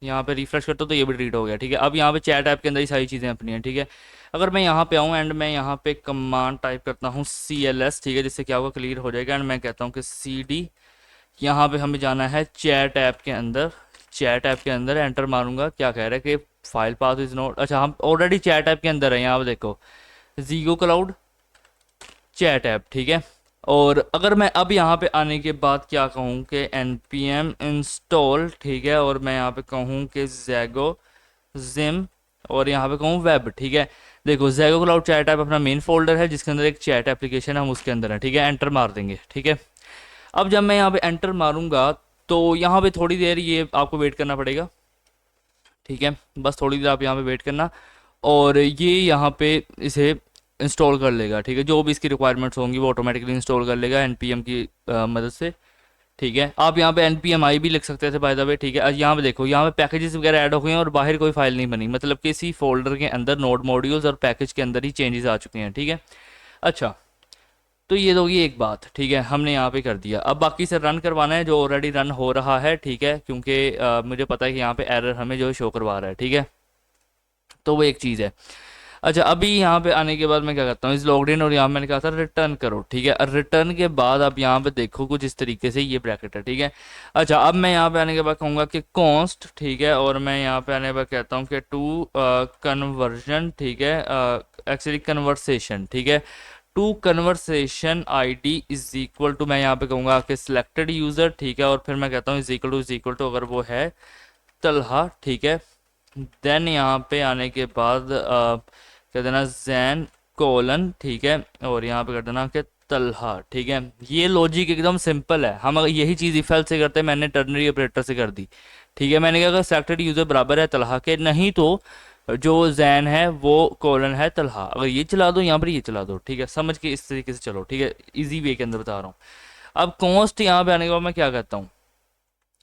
यहाँ पे रिफ्रेश करता हूँ तो ये भी डिलीट हो गया, ठीक है। अब यहाँ पे चैट ऐप के अंदर ही सारी चीज़ें अपनी हैं, ठीक है। अगर मैं यहाँ पे आऊँ एंड मैं यहाँ पे कमांड टाइप करता हूँ CLS, ठीक है, जिससे क्या होगा, क्लियर हो जाएगा। एंड मैं कहता हूँ कि CD, यहाँ पे हमें जाना है चैट ऐप के अंदर। चैट ऐप के अंदर एंटर मारूंगा, क्या कह रहा है कि फाइल पाथ इज नॉट, अच्छा हम ऑलरेडी चैट ऐप के अंदर है, यहाँ पे देखो जीगो क्लाउड चैट ऐप, ठीक है। और अगर मैं अब यहाँ पे आने के बाद क्या कहूँ कि npm इंस्टॉल, ठीक है, और मैं यहाँ पे कहूँ कि जैगो जिम, और यहाँ पे कहूँ वेब, ठीक है। देखो जैगो क्लाउड चैट ऐप अपना मेन फोल्डर है, जिसके अंदर एक चैट एप्लीकेशन है, हम उसके अंदर है, ठीक है। एंटर मार देंगे, ठीक है। अब जब मैं यहाँ पे एंटर मारूंगा तो यहाँ पे थोड़ी देर ये आपको वेट करना पड़ेगा, ठीक है। बस थोड़ी देर आप यहाँ पे वेट करना, और ये यहाँ पे इसे इंस्टॉल कर लेगा, ठीक है। जो भी इसकी रिक्वायरमेंट्स होंगी वो ऑटोमेटिकली इंस्टॉल कर लेगा npm की मदद से, ठीक है। आप यहाँ पे npm i भी लिख सकते थे बाय द वे, ठीक है। यहाँ पे देखो, यहाँ पे पैकेजेस वगैरह ऐड हो गए हैं और बाहर कोई फाइल नहीं बनी, मतलब कि इसी फोल्डर के अंदर नोड मॉड्यूल्स और पैकेज के अंदर ही चेंजेस आ चुके हैं, ठीक है। अच्छा, तो ये होगी एक बात, ठीक है, हमने यहाँ पे कर दिया। अब बाकी से रन करवाना है जो ऑलरेडी रन हो रहा है, ठीक है, क्योंकि मुझे पता है कि यहाँ पे एरर हमें जो शो करवा रहा है, ठीक है। तो वो एक चीज़ है। अच्छा, अभी यहाँ पे आने के बाद मैं क्या करता हूँ, इस लॉग्ड इन, और यहाँ मैंने कहा था रिटर्न करो, ठीक है। और रिटर्न के बाद अब यहाँ पे देखो कुछ इस तरीके से ये ब्रैकेट है, ठीक है। अच्छा, अब मैं यहाँ पे आने के बाद कहूँगा कि कॉन्स्ट, ठीक है, और मैं यहाँ पे आने के बाद कहता हूँ कि टू कन्वर्जन, ठीक है, एक्चुअली कन्वर्सेशन, ठीक है। To conversation ID is equal to, मैं यहाँ पे कहूँगा कि सिलेक्टेड यूज़र, ठीक है, और फिर मैं कहता हूँ इज इक्वल टू अगर वो है तलहा, ठीक है। देन यहाँ पे आने के बाद कर देना जैन कोलन, ठीक है, और यहाँ पे कर देना कि तलहा, ठीक है। ये लॉजिक एकदम सिंपल है, हम अगर यही चीज़ इफ एल्स से करते हैं, मैंने टर्नरी ऑपरेटर से कर दी, ठीक है। मैंने कहा अगर सेलेक्टेड यूज़र बराबर है तलहा के, नहीं तो जो जैन है वो कोलन है तलहा, अगर ये चला दो यहाँ पर, ये चला दो, ठीक है। समझ के इस तरीके से चलो, ठीक है, इजी वे के अंदर बता रहा हूँ। अब कॉन्स्ट यहाँ पे आने के बाद मैं क्या कहता हूँ,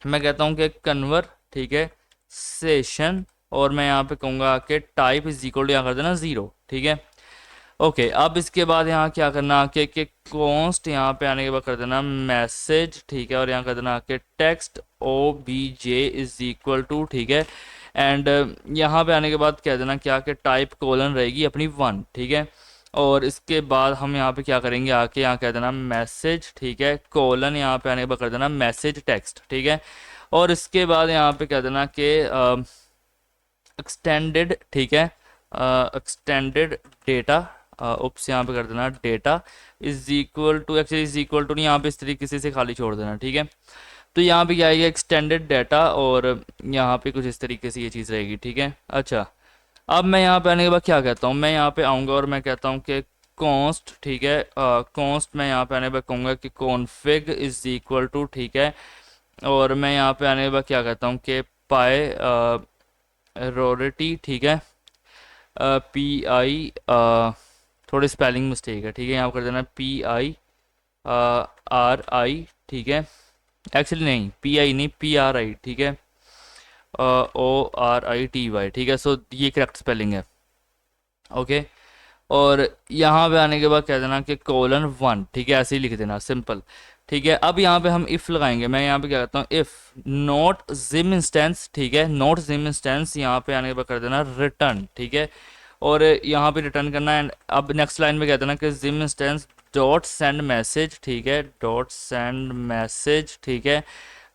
मैं कहता हूँ कि कन्वर, ठीक है, सेशन, और मैं यहाँ पे कहूँगा कि टाइप इज इक्वल टू यहाँ कर देना 0, ठीक है। ओके, अब इसके बाद यहाँ क्या करना कि कॉन्स्ट यहाँ पे आने के बाद कर देना मैसेज, ठीक है, और यहाँ कर देना कि text OBJ is equal to, ठीक है। एंड यहाँ पे आने के बाद कह देना क्या कि टाइप कोलन रहेगी अपनी 1, ठीक है। और इसके बाद हम यहाँ पे क्या करेंगे, आके यहाँ कह देना मैसेज, ठीक है, कोलन, यहाँ पे आने के बाद कर देना मैसेज टेक्स्ट, ठीक है। और इसके बाद यहाँ पे कह देना कि एक्सटेंडेड, ठीक है, एक्सटेंडेड डेटा, उप्स, यहाँ पे कर देना data is equal to, actually is equal to नहीं, यहाँ पे इस तरीके से खाली छोड़ देना, ठीक है। तो यहाँ पे क्या आएगा, एक्सटेंडेड डेटा, और यहाँ पे कुछ इस तरीके से ये चीज़ रहेगी, ठीक है। अच्छा, अब मैं यहाँ पे आने के बाद क्या कहता हूँ, मैं यहाँ पे आऊँगा और मैं कहता हूँ कि कॉन्स्ट, ठीक है, कॉन्स्ट, मैं यहाँ पे आने के बाद कहूँगा कि कॉन्फिग इज इक्वल टू, ठीक है। और मैं यहाँ पे आने के बाद क्या कहता हूँ कि पाई रोरिटी, ठीक है, PI, थोड़ी स्पेलिंग मिस्टेक है, ठीक है, यहाँ पर कर देना PIRI, ठीक है। एक्चुअली नहीं, PI नहीं, PRI, ठीक है, ORITY, ठीक है। सो ये करेक्ट स्पेलिंग है, ओके। और यहाँ पे आने के बाद कह देना कि कोलन 1, ठीक है, ऐसे ही लिख देना, सिंपल, ठीक है। अब यहाँ पे हम इफ़ लगाएंगे, मैं यहाँ पे क्या करता हूँ, इफ़ नॉट जिम इंस्टेंस, ठीक है, नॉट जिम इंस्टेंस, यहाँ पे आने के बाद कर देना रिटर्न, ठीक है, और यहाँ पे रिटर्न करना। एंड अब नेक्स्ट लाइन में कहते हैं ना कि gym instance dot send message, ठीक है, डॉट सेंड मैसेज, ठीक है,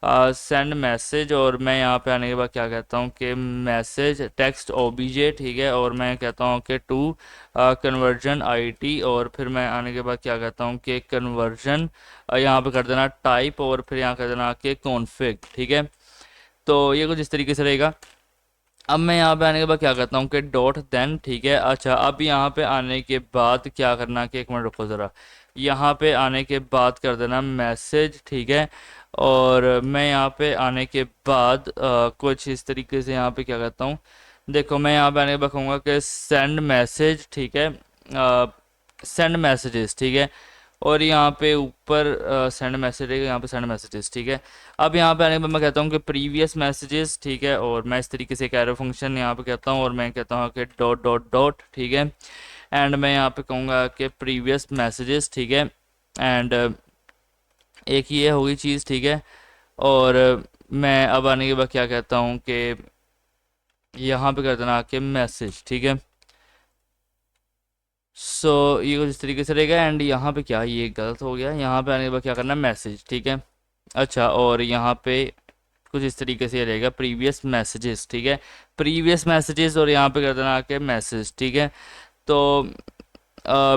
सेंड मैसेज, और मैं यहाँ पे आने के बाद क्या कहता हूँ कि मैसेज टेक्स्ट ओबीजे, ठीक है, और मैं कहता हूँ कि टू कन्वर्जन आईटी, और फिर मैं आने के बाद क्या कहता हूँ कि कन्वर्जन यहाँ पे कर देना टाइप, और फिर यहाँ कर देना कि कॉन्फ़िग, ठीक है। तो ये कुछ इस तरीके से रहेगा। अब मैं यहाँ पे आने के बाद क्या करता हूँ कि डॉट देन, ठीक है। अच्छा, अब यहाँ पे आने के बाद क्या करना कि एक मिनट रुको ज़रा, यहाँ पे आने के बाद कर देना मैसेज, ठीक है, और मैं यहाँ पे आने के बाद कुछ इस तरीके से यहाँ पे क्या करता हूँ, देखो मैं यहाँ पे आने के बाद कहूँगा कि सेंड मैसेज, ठीक है, सेंड मैसेजेस, ठीक है, और यहाँ पे ऊपर सेंड मैसेज है, यहाँ पे सेंड मैसेजेस, ठीक है। अब यहाँ पे आने के बाद मैं कहता हूँ कि प्रीवियस मैसेजेस, ठीक है, और मैं इस तरीके से एक एरो फंक्शन यहाँ पे कहता हूँ, और मैं कहता हूँ कि डॉट डॉट डॉट, ठीक है, एंड मैं यहाँ पे कहूँगा कि प्रीवियस मैसेजेस, ठीक है, एंड एक ये होगी चीज़, ठीक है, और मैं अब आने के बाद क्या कहता हूँ कि यहाँ पे कर देना कि मैसेज, ठीक है। सो ये कुछ इस तरीके से रहेगा। एंड यहाँ पे क्या, ये गलत हो गया, यहाँ पे आने के बाद क्या करना, मैसेज, ठीक है। अच्छा, और यहाँ पे कुछ इस तरीके से रहेगा प्रीवियस मैसेजेस, ठीक है, प्रीवियस मैसेजेस, और यहाँ पे कर देना आके मैसेज, ठीक है। तो अ,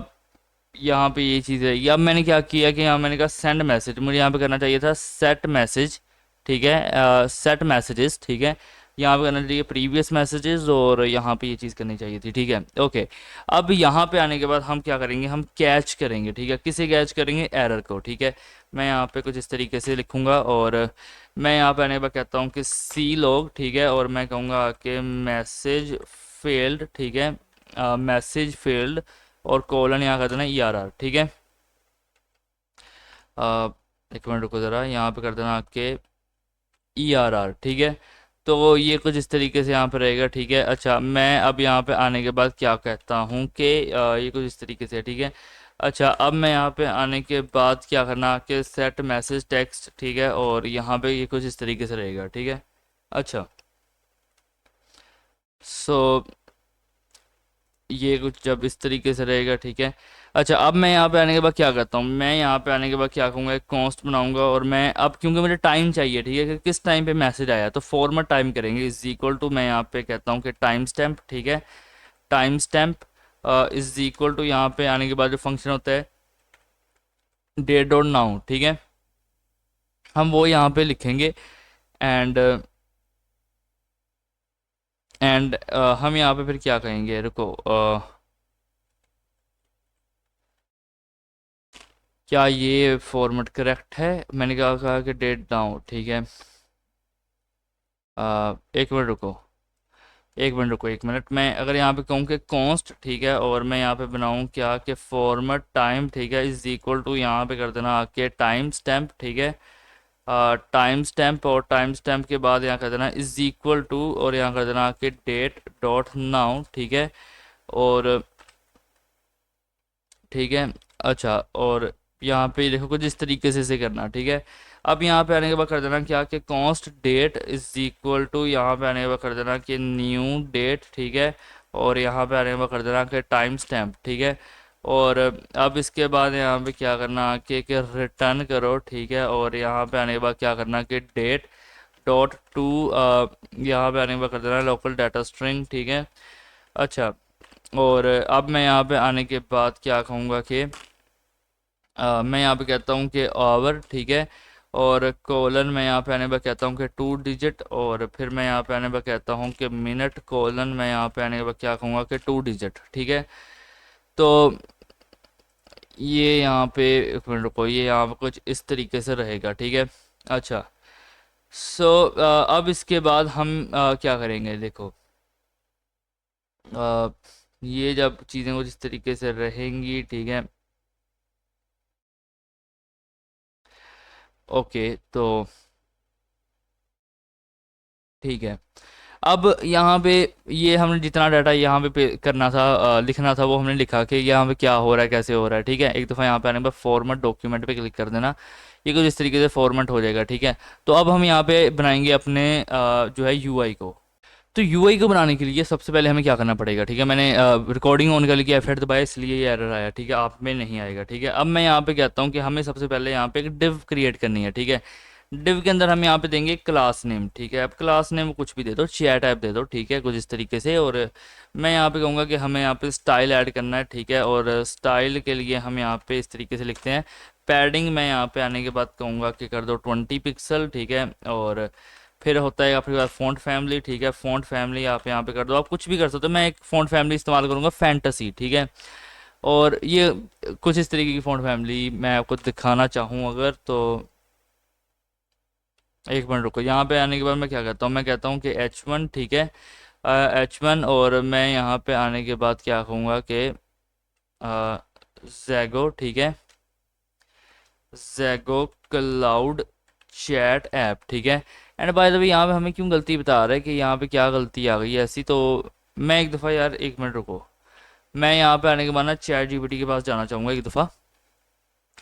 यहाँ पे ये चीज़ रहेगी। अब मैंने क्या किया कि यहाँ मैंने कहा सेंड मैसेज, मुझे यहाँ पे करना चाहिए था सेट मैसेज, ठीक है, सेट मैसेजेस, ठीक है, यहाँ पे करना चाहिए प्रीवियस मैसेजेस, और यहाँ पे ये चीज़ करनी चाहिए थी, ठीक है, ओके। अब यहाँ पे आने के बाद हम क्या करेंगे, हम कैच करेंगे, ठीक है, किसे कैच करेंगे, एरर को, ठीक है। मैं यहाँ पे कुछ इस तरीके से लिखूंगा, और मैं यहाँ पे आने के बाद कहता हूँ कि सी लॉग, ठीक है, और मैं कहूँगा कि मैसेज फेल्ड, ठीक है, मैसेज फेल्ड, और कोलन यहाँ कर देना ई आर आर, ठीक है। एक मिनट रुको ज़रा, यहाँ पे कर देना आपके ई आर आर, ठीक है। तो ये कुछ इस तरीके से यहाँ पे रहेगा, ठीक है। अच्छा, मैं अब यहाँ पे आने के बाद क्या कहता हूँ कि ये कुछ इस तरीके से है, ठीक है। अच्छा, अब मैं यहाँ पे आने के बाद क्या करना कि सेट मैसेज टेक्स्ट, ठीक है, और यहाँ पे ये कुछ इस तरीके से रहेगा, ठीक है। अच्छा, सो ये कुछ जब इस तरीके से रहेगा, ठीक है। अच्छा, अब मैं यहाँ पे आने के बाद क्या करता हूँ, मैं यहाँ पे आने के बाद क्या कहूँगा, एक कॉन्स्ट बनाऊंगा, और मैं अब क्योंकि मुझे टाइम चाहिए, ठीक है, कि किस टाइम पे मैसेज आया, तो फॉर्मेट टाइम करेंगे, इज इक्वल टू, मैं यहाँ पे कहता हूँ कि टाइम स्टैम्प, ठीक है, timestamp is equal to, यहाँ पे आने के बाद जो फंक्शन होता है डेट डॉट नाउ, ठीक है, हम वो यहाँ पे लिखेंगे। एंड हम यहाँ पे फिर क्या कहेंगे, रुको, क्या ये फॉर्मेट करेक्ट है, मैंने कहा कि डेट नाउ, ठीक है, एक मिनट रुको, एक मिनट रुको, एक मिनट, मैं अगर यहाँ पे कहूँ कि कॉन्स्ट, ठीक है, और मैं यहाँ पे बनाऊँ क्या कि फॉर्मेट टाइम, ठीक है, इज इक्वल टू, यहाँ पे कर देना आके टाइम स्टैम्प, ठीक है, टाइम स्टैम्प, और टाइम स्टैम्प के बाद यहाँ कर देना इज इक्वल टू, और यहाँ कर देना आके डेट डॉट नाउ, ठीक है, और ठीक है। अच्छा, और यहाँ पे देखो कुछ इस तरीके से करना, ठीक है। अब यहाँ पे आने के बाद कर देना क्या कि const date is equal to, यहाँ पे आने के बाद कर देना कि न्यू डेट, ठीक है, और यहाँ पे आने के बाद कर देना कि टाइम स्टैम्प, ठीक है, और अब इसके बाद यहाँ पे क्या करना कि रिटर्न करो, ठीक है, और यहाँ पे आने के बाद क्या करना कि डेट डॉट टू, यहाँ पे आने के बाद कर देना लोकल डाटा स्ट्रिंग, ठीक है। अच्छा, और अब मैं यहाँ पे आने के बाद क्या कहूँगा कि मैं यहाँ पे कहता हूँ कि आवर, ठीक है, और कोलन मैं यहाँ पे आने पर कहता हूँ कि 2 डिजिट, और फिर मैं यहाँ पे आने पर कहता हूँ कि मिनट, कोलन मैं यहाँ पे आने पर क्या कहूँगा कि 2 डिजिट, ठीक है। तो ये यहाँ पे एक मिनट रुको, ये यहाँ पे कुछ इस तरीके से रहेगा, ठीक है। अच्छा, सो अब इसके बाद हम क्या करेंगे, देखो, अ, ये जब चीज़ें कुछ इस तरीके से रहेंगी, ठीक है, ओके, तो ठीक है। अब यहाँ पे ये हमने जितना डाटा यहाँ करना था, लिखना था, वो हमने लिखा कि यहाँ पे क्या हो रहा है, कैसे हो रहा है। ठीक है, एक दफ़ा यहाँ पे आने के बाद फॉर्मेट डॉक्यूमेंट पे क्लिक कर देना, ये कुछ इस तरीके से फॉर्मेट हो जाएगा। ठीक है, तो अब हम यहाँ पे बनाएंगे अपने जो है यूआई को। तो यूआई को बनाने के लिए सबसे पहले हमें क्या करना पड़ेगा। ठीक है, मैंने रिकॉर्डिंग ऑन कर ली, F8 दबाया, इसलिए ये एरर आया। ठीक है, आप में नहीं आएगा। ठीक है, अब मैं यहाँ पे कहता हूँ कि हमें सबसे पहले यहाँ पे एक डिव क्रिएट करनी है। ठीक है, डिव के अंदर हम यहाँ पे देंगे क्लास नेम। ठीक है, अब क्लास नेम कुछ भी दे दो, चैट ऐप दे दो। ठीक है, कुछ इस तरीके से। और मैं यहाँ पे कहूँगा कि हमें यहाँ पे स्टाइल ऐड करना है। ठीक है, और स्टाइल के लिए हम यहाँ पे इस तरीके से लिखते हैं। पैडिंग मैं यहाँ पे आने के बाद कहूँगा कि कर दो 20 पिक्सल। ठीक है, और फिर होता है आपके पास फ़ॉन्ट फैमिली। ठीक है, फ़ॉन्ट फैमिली आप यहाँ पे कर दो, आप कुछ भी कर सकते हो। मैं एक फ़ॉन्ट फैमिली इस्तेमाल करूँगा, फैंटेसी। ठीक है, और ये कुछ इस तरीके की फ़ॉन्ट फैमिली मैं आपको दिखाना चाहूँ अगर तो, एक मिनट रुको। यहाँ पे आने के बाद मैं क्या कहता हूँ, मैं कहता हूँ कि H1। ठीक है, H1, और मैं यहाँ पे आने के बाद क्या कहूँगा कि जैगो। ठीक है, जैगो क्लाउड चैट ऐप। ठीक है, एंड बाय द वे यहाँ पे हमें क्यों गलती बता रहा है कि यहाँ पे क्या गलती आ गई है ऐसी, तो मैं एक दफ़ा यार, एक मिनट रुको, मैं यहाँ पे आने के बाद ना चैट जीपीटी के पास जाना चाहूँगा एक दफ़ा,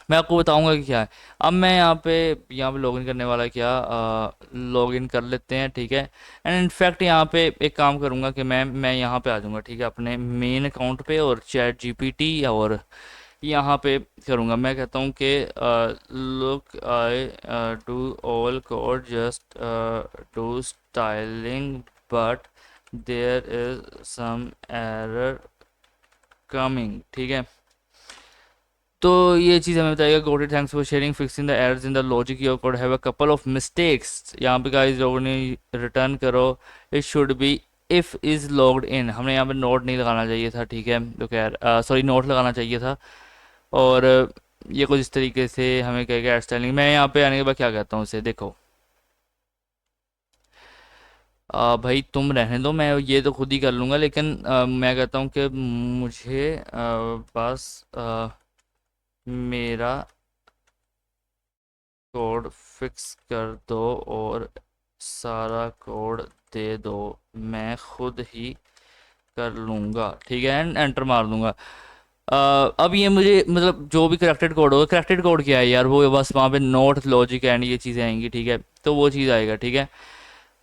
मैं आपको बताऊंगा कि क्या है। अब मैं यहाँ पे लॉगिन करने वाला, क्या लॉगिन कर लेते हैं। ठीक है, एंड इनफैक्ट यहाँ पे एक काम करूँगा कि मैं यहाँ पे आ जाऊँगा। ठीक है, अपने मेन अकाउंट पे, और चैट जीपीटी, और यहाँ पे करूँगा। मैं कहता हूँ कि look I do all code just do styling but there is some error coming. ठीक है, तो ये चीज़ हमें बताएगा, got it, thanks for sharing, fixing the errors in the logic, your code have a couple of mistakes. यहाँ पे guys लोगों ने रिटर्न करो, it should be if is logged in. हमने यहाँ पे नोट नहीं लगाना चाहिए था। ठीक है, तो खैर सॉरी, नोट लगाना चाहिए था। और ये कुछ इस तरीके से हमें कहेगा एड स्टाइलिंग। मैं यहाँ पे आने के बाद क्या कहता हूँ इसे, देखो भाई तुम रहने दो, मैं ये तो खुद ही कर लूँगा, लेकिन मैं कहता हूँ कि मुझे बस मेरा कोड फिक्स कर दो और सारा कोड दे दो, मैं खुद ही कर लूँगा। ठीक है, एंड एंटर मार दूंगा। अब ये मुझे मतलब जो भी करेक्टेड कोड होगा, करेक्टेड कोड क्या है यार, वो बस वहाँ पे नोट लॉजिक एंड ये चीज़ें आएंगी। ठीक है, तो वो चीज़ आएगा। ठीक है,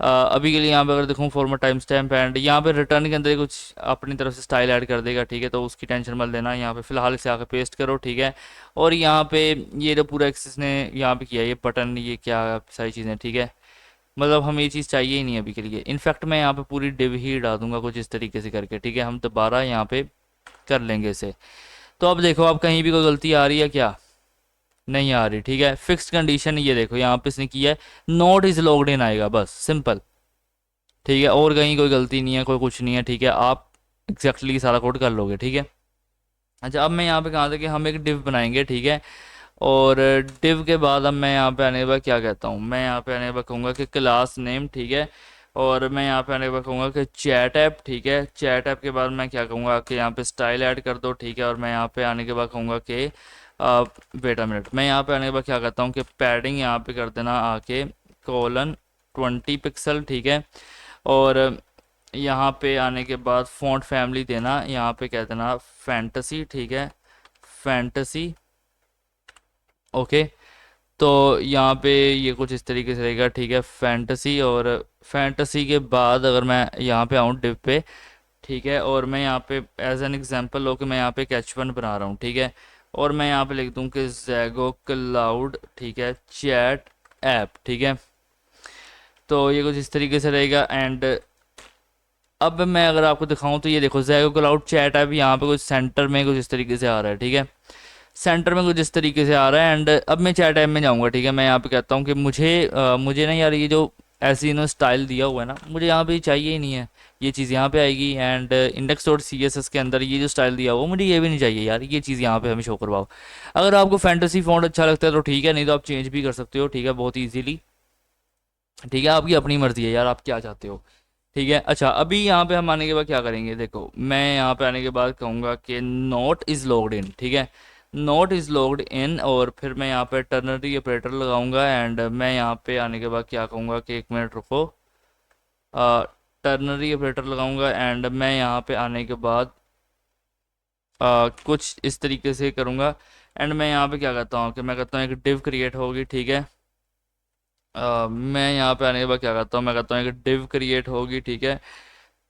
अभी के लिए यहाँ पे अगर देखूँ फॉर्मेट टाइम स्टैम्प, एंड यहाँ पे रिटर्न के अंदर ही कुछ अपनी तरफ से स्टाइल ऐड कर देगा। ठीक है, तो उसकी टेंशन मत लेना। यहाँ पे फिलहाल इसे आके पेस्ट करो। ठीक है, और यहाँ पे ये जो पूरा एक्सेस ने यहाँ पे किया, ये बटन, ये क्या सारी चीज़ें। ठीक है, मतलब हमें ये चीज़ चाहिए ही नहीं अभी के लिए। इनफैक्ट मैं यहाँ पे पूरी डिव ही डाल दूंगा कुछ इस तरीके से करके। ठीक है, हम दोबारा यहाँ पे कर लेंगे इसे। तो अब देखो, अब कहीं भी कोई गलती आ रही है क्या, नहीं आ रही। ठीक है, फिक्स्ड कंडीशन ये देखो यहाँ पे इसने किया है, नोट इज लॉग्ड इन आएगा, बस सिंपल। ठीक है, और कहीं कोई गलती नहीं है, कोई कुछ नहीं है। ठीक है, आप एग्जैक्टली सारा कोड कर लोगे। ठीक है, अच्छा अब मैं यहाँ पे कहा था कि हम एक डिव बनाएंगे। ठीक है, और डिव के बाद अब मैं यहाँ पे आने के बाद क्या कहता हूँ, मैं यहाँ पे आने के बाद कहूँगा कि क्लास नेम। ठीक है, और मैं यहाँ पे आने के बाद कहूँगा कि चैट ऐप। ठीक है, चैट ऐप के बाद मैं क्या कहूँगा कि यहाँ पे स्टाइल ऐड कर दो। ठीक है, और मैं यहाँ पे आने के बाद कहूँगा कि वेट अ मिनट, मैं यहाँ पे आने के बाद क्या कहता हूँ कि पैडिंग यहाँ पे कर देना आके :20 पिक्सल। ठीक है, और यहाँ पे आने के बाद फ़ॉन्ट फैमिली देना, यहाँ पे कह देना फैंटेसी। ठीक है, फैंटेसी। ओके, तो यहाँ पे ये कुछ इस तरीके से रहेगा। ठीक है, फैंटेसी, और फैंटेसी के बाद अगर मैं यहाँ पे आऊँ डिव पे, ठीक है, और मैं यहाँ पे एज एन एग्जांपल लो कि मैं यहाँ पे एक H1 बना रहा हूँ। ठीक है, और मैं यहाँ पे लिख दूँ कि जैगो क्लाउड। ठीक है, चैट ऐप। ठीक है, तो ये कुछ इस तरीके से रहेगा। एंड अब मैं अगर आपको दिखाऊं तो ये देखो, जैगो क्लाउड चैट ऐप यहाँ पे कुछ सेंटर में कुछ इस तरीके से आ रहा है। ठीक है, सेंटर में कुछ इस तरीके से आ रहा है। एंड अब मैं चैट ऐप में जाऊँगा। ठीक है, मैं यहाँ पे कहता हूँ कि मुझे ना यार, ये जो ऐसे इन्होंने स्टाइल दिया हुआ है ना, मुझे यहाँ पे चाहिए ही नहीं है। ये चीज़ यहाँ पे आएगी, and index dot C S S के अंदर ये जो स्टाइल दिया हुआ, मुझे ये भी नहीं चाहिए यार, ये चीज़ यहाँ पे हमें शो करवाओ। अगर आपको फैंटेसी फॉन्ट अच्छा लगता है तो ठीक है, नहीं तो आप चेंज भी कर सकते हो। ठीक है, बहुत ईजीली। ठीक है, आपकी अपनी मर्जी है यार, आप क्या चाहते हो। ठीक है, अच्छा अभी यहाँ पे हम आने के बाद क्या करेंगे, देखो मैं यहाँ पे आने के बाद कहूँगा कि नोट इज़ लॉग्ड इन। ठीक है, नोट इज़ लॉग्ड इन, और फिर मैं यहाँ पे टर्नरी ऑपरेटर लगाऊंगा। एंड मैं यहाँ पे आने के बाद क्या कहूँगा कि एक मिनट रुको, टर्नरी ऑपरेटर लगाऊंगा एंड मैं यहाँ पे आने के बाद कुछ इस तरीके से करूँगा। एंड मैं यहाँ पे क्या करता हूँ कि मैं करता हूँ एक डिव क्रिएट होगी, ठीक है। मैं यहाँ पे आने के बाद क्या करता हूँ, मैं करता हूँ एक डिव क्रिएट होगी, ठीक है।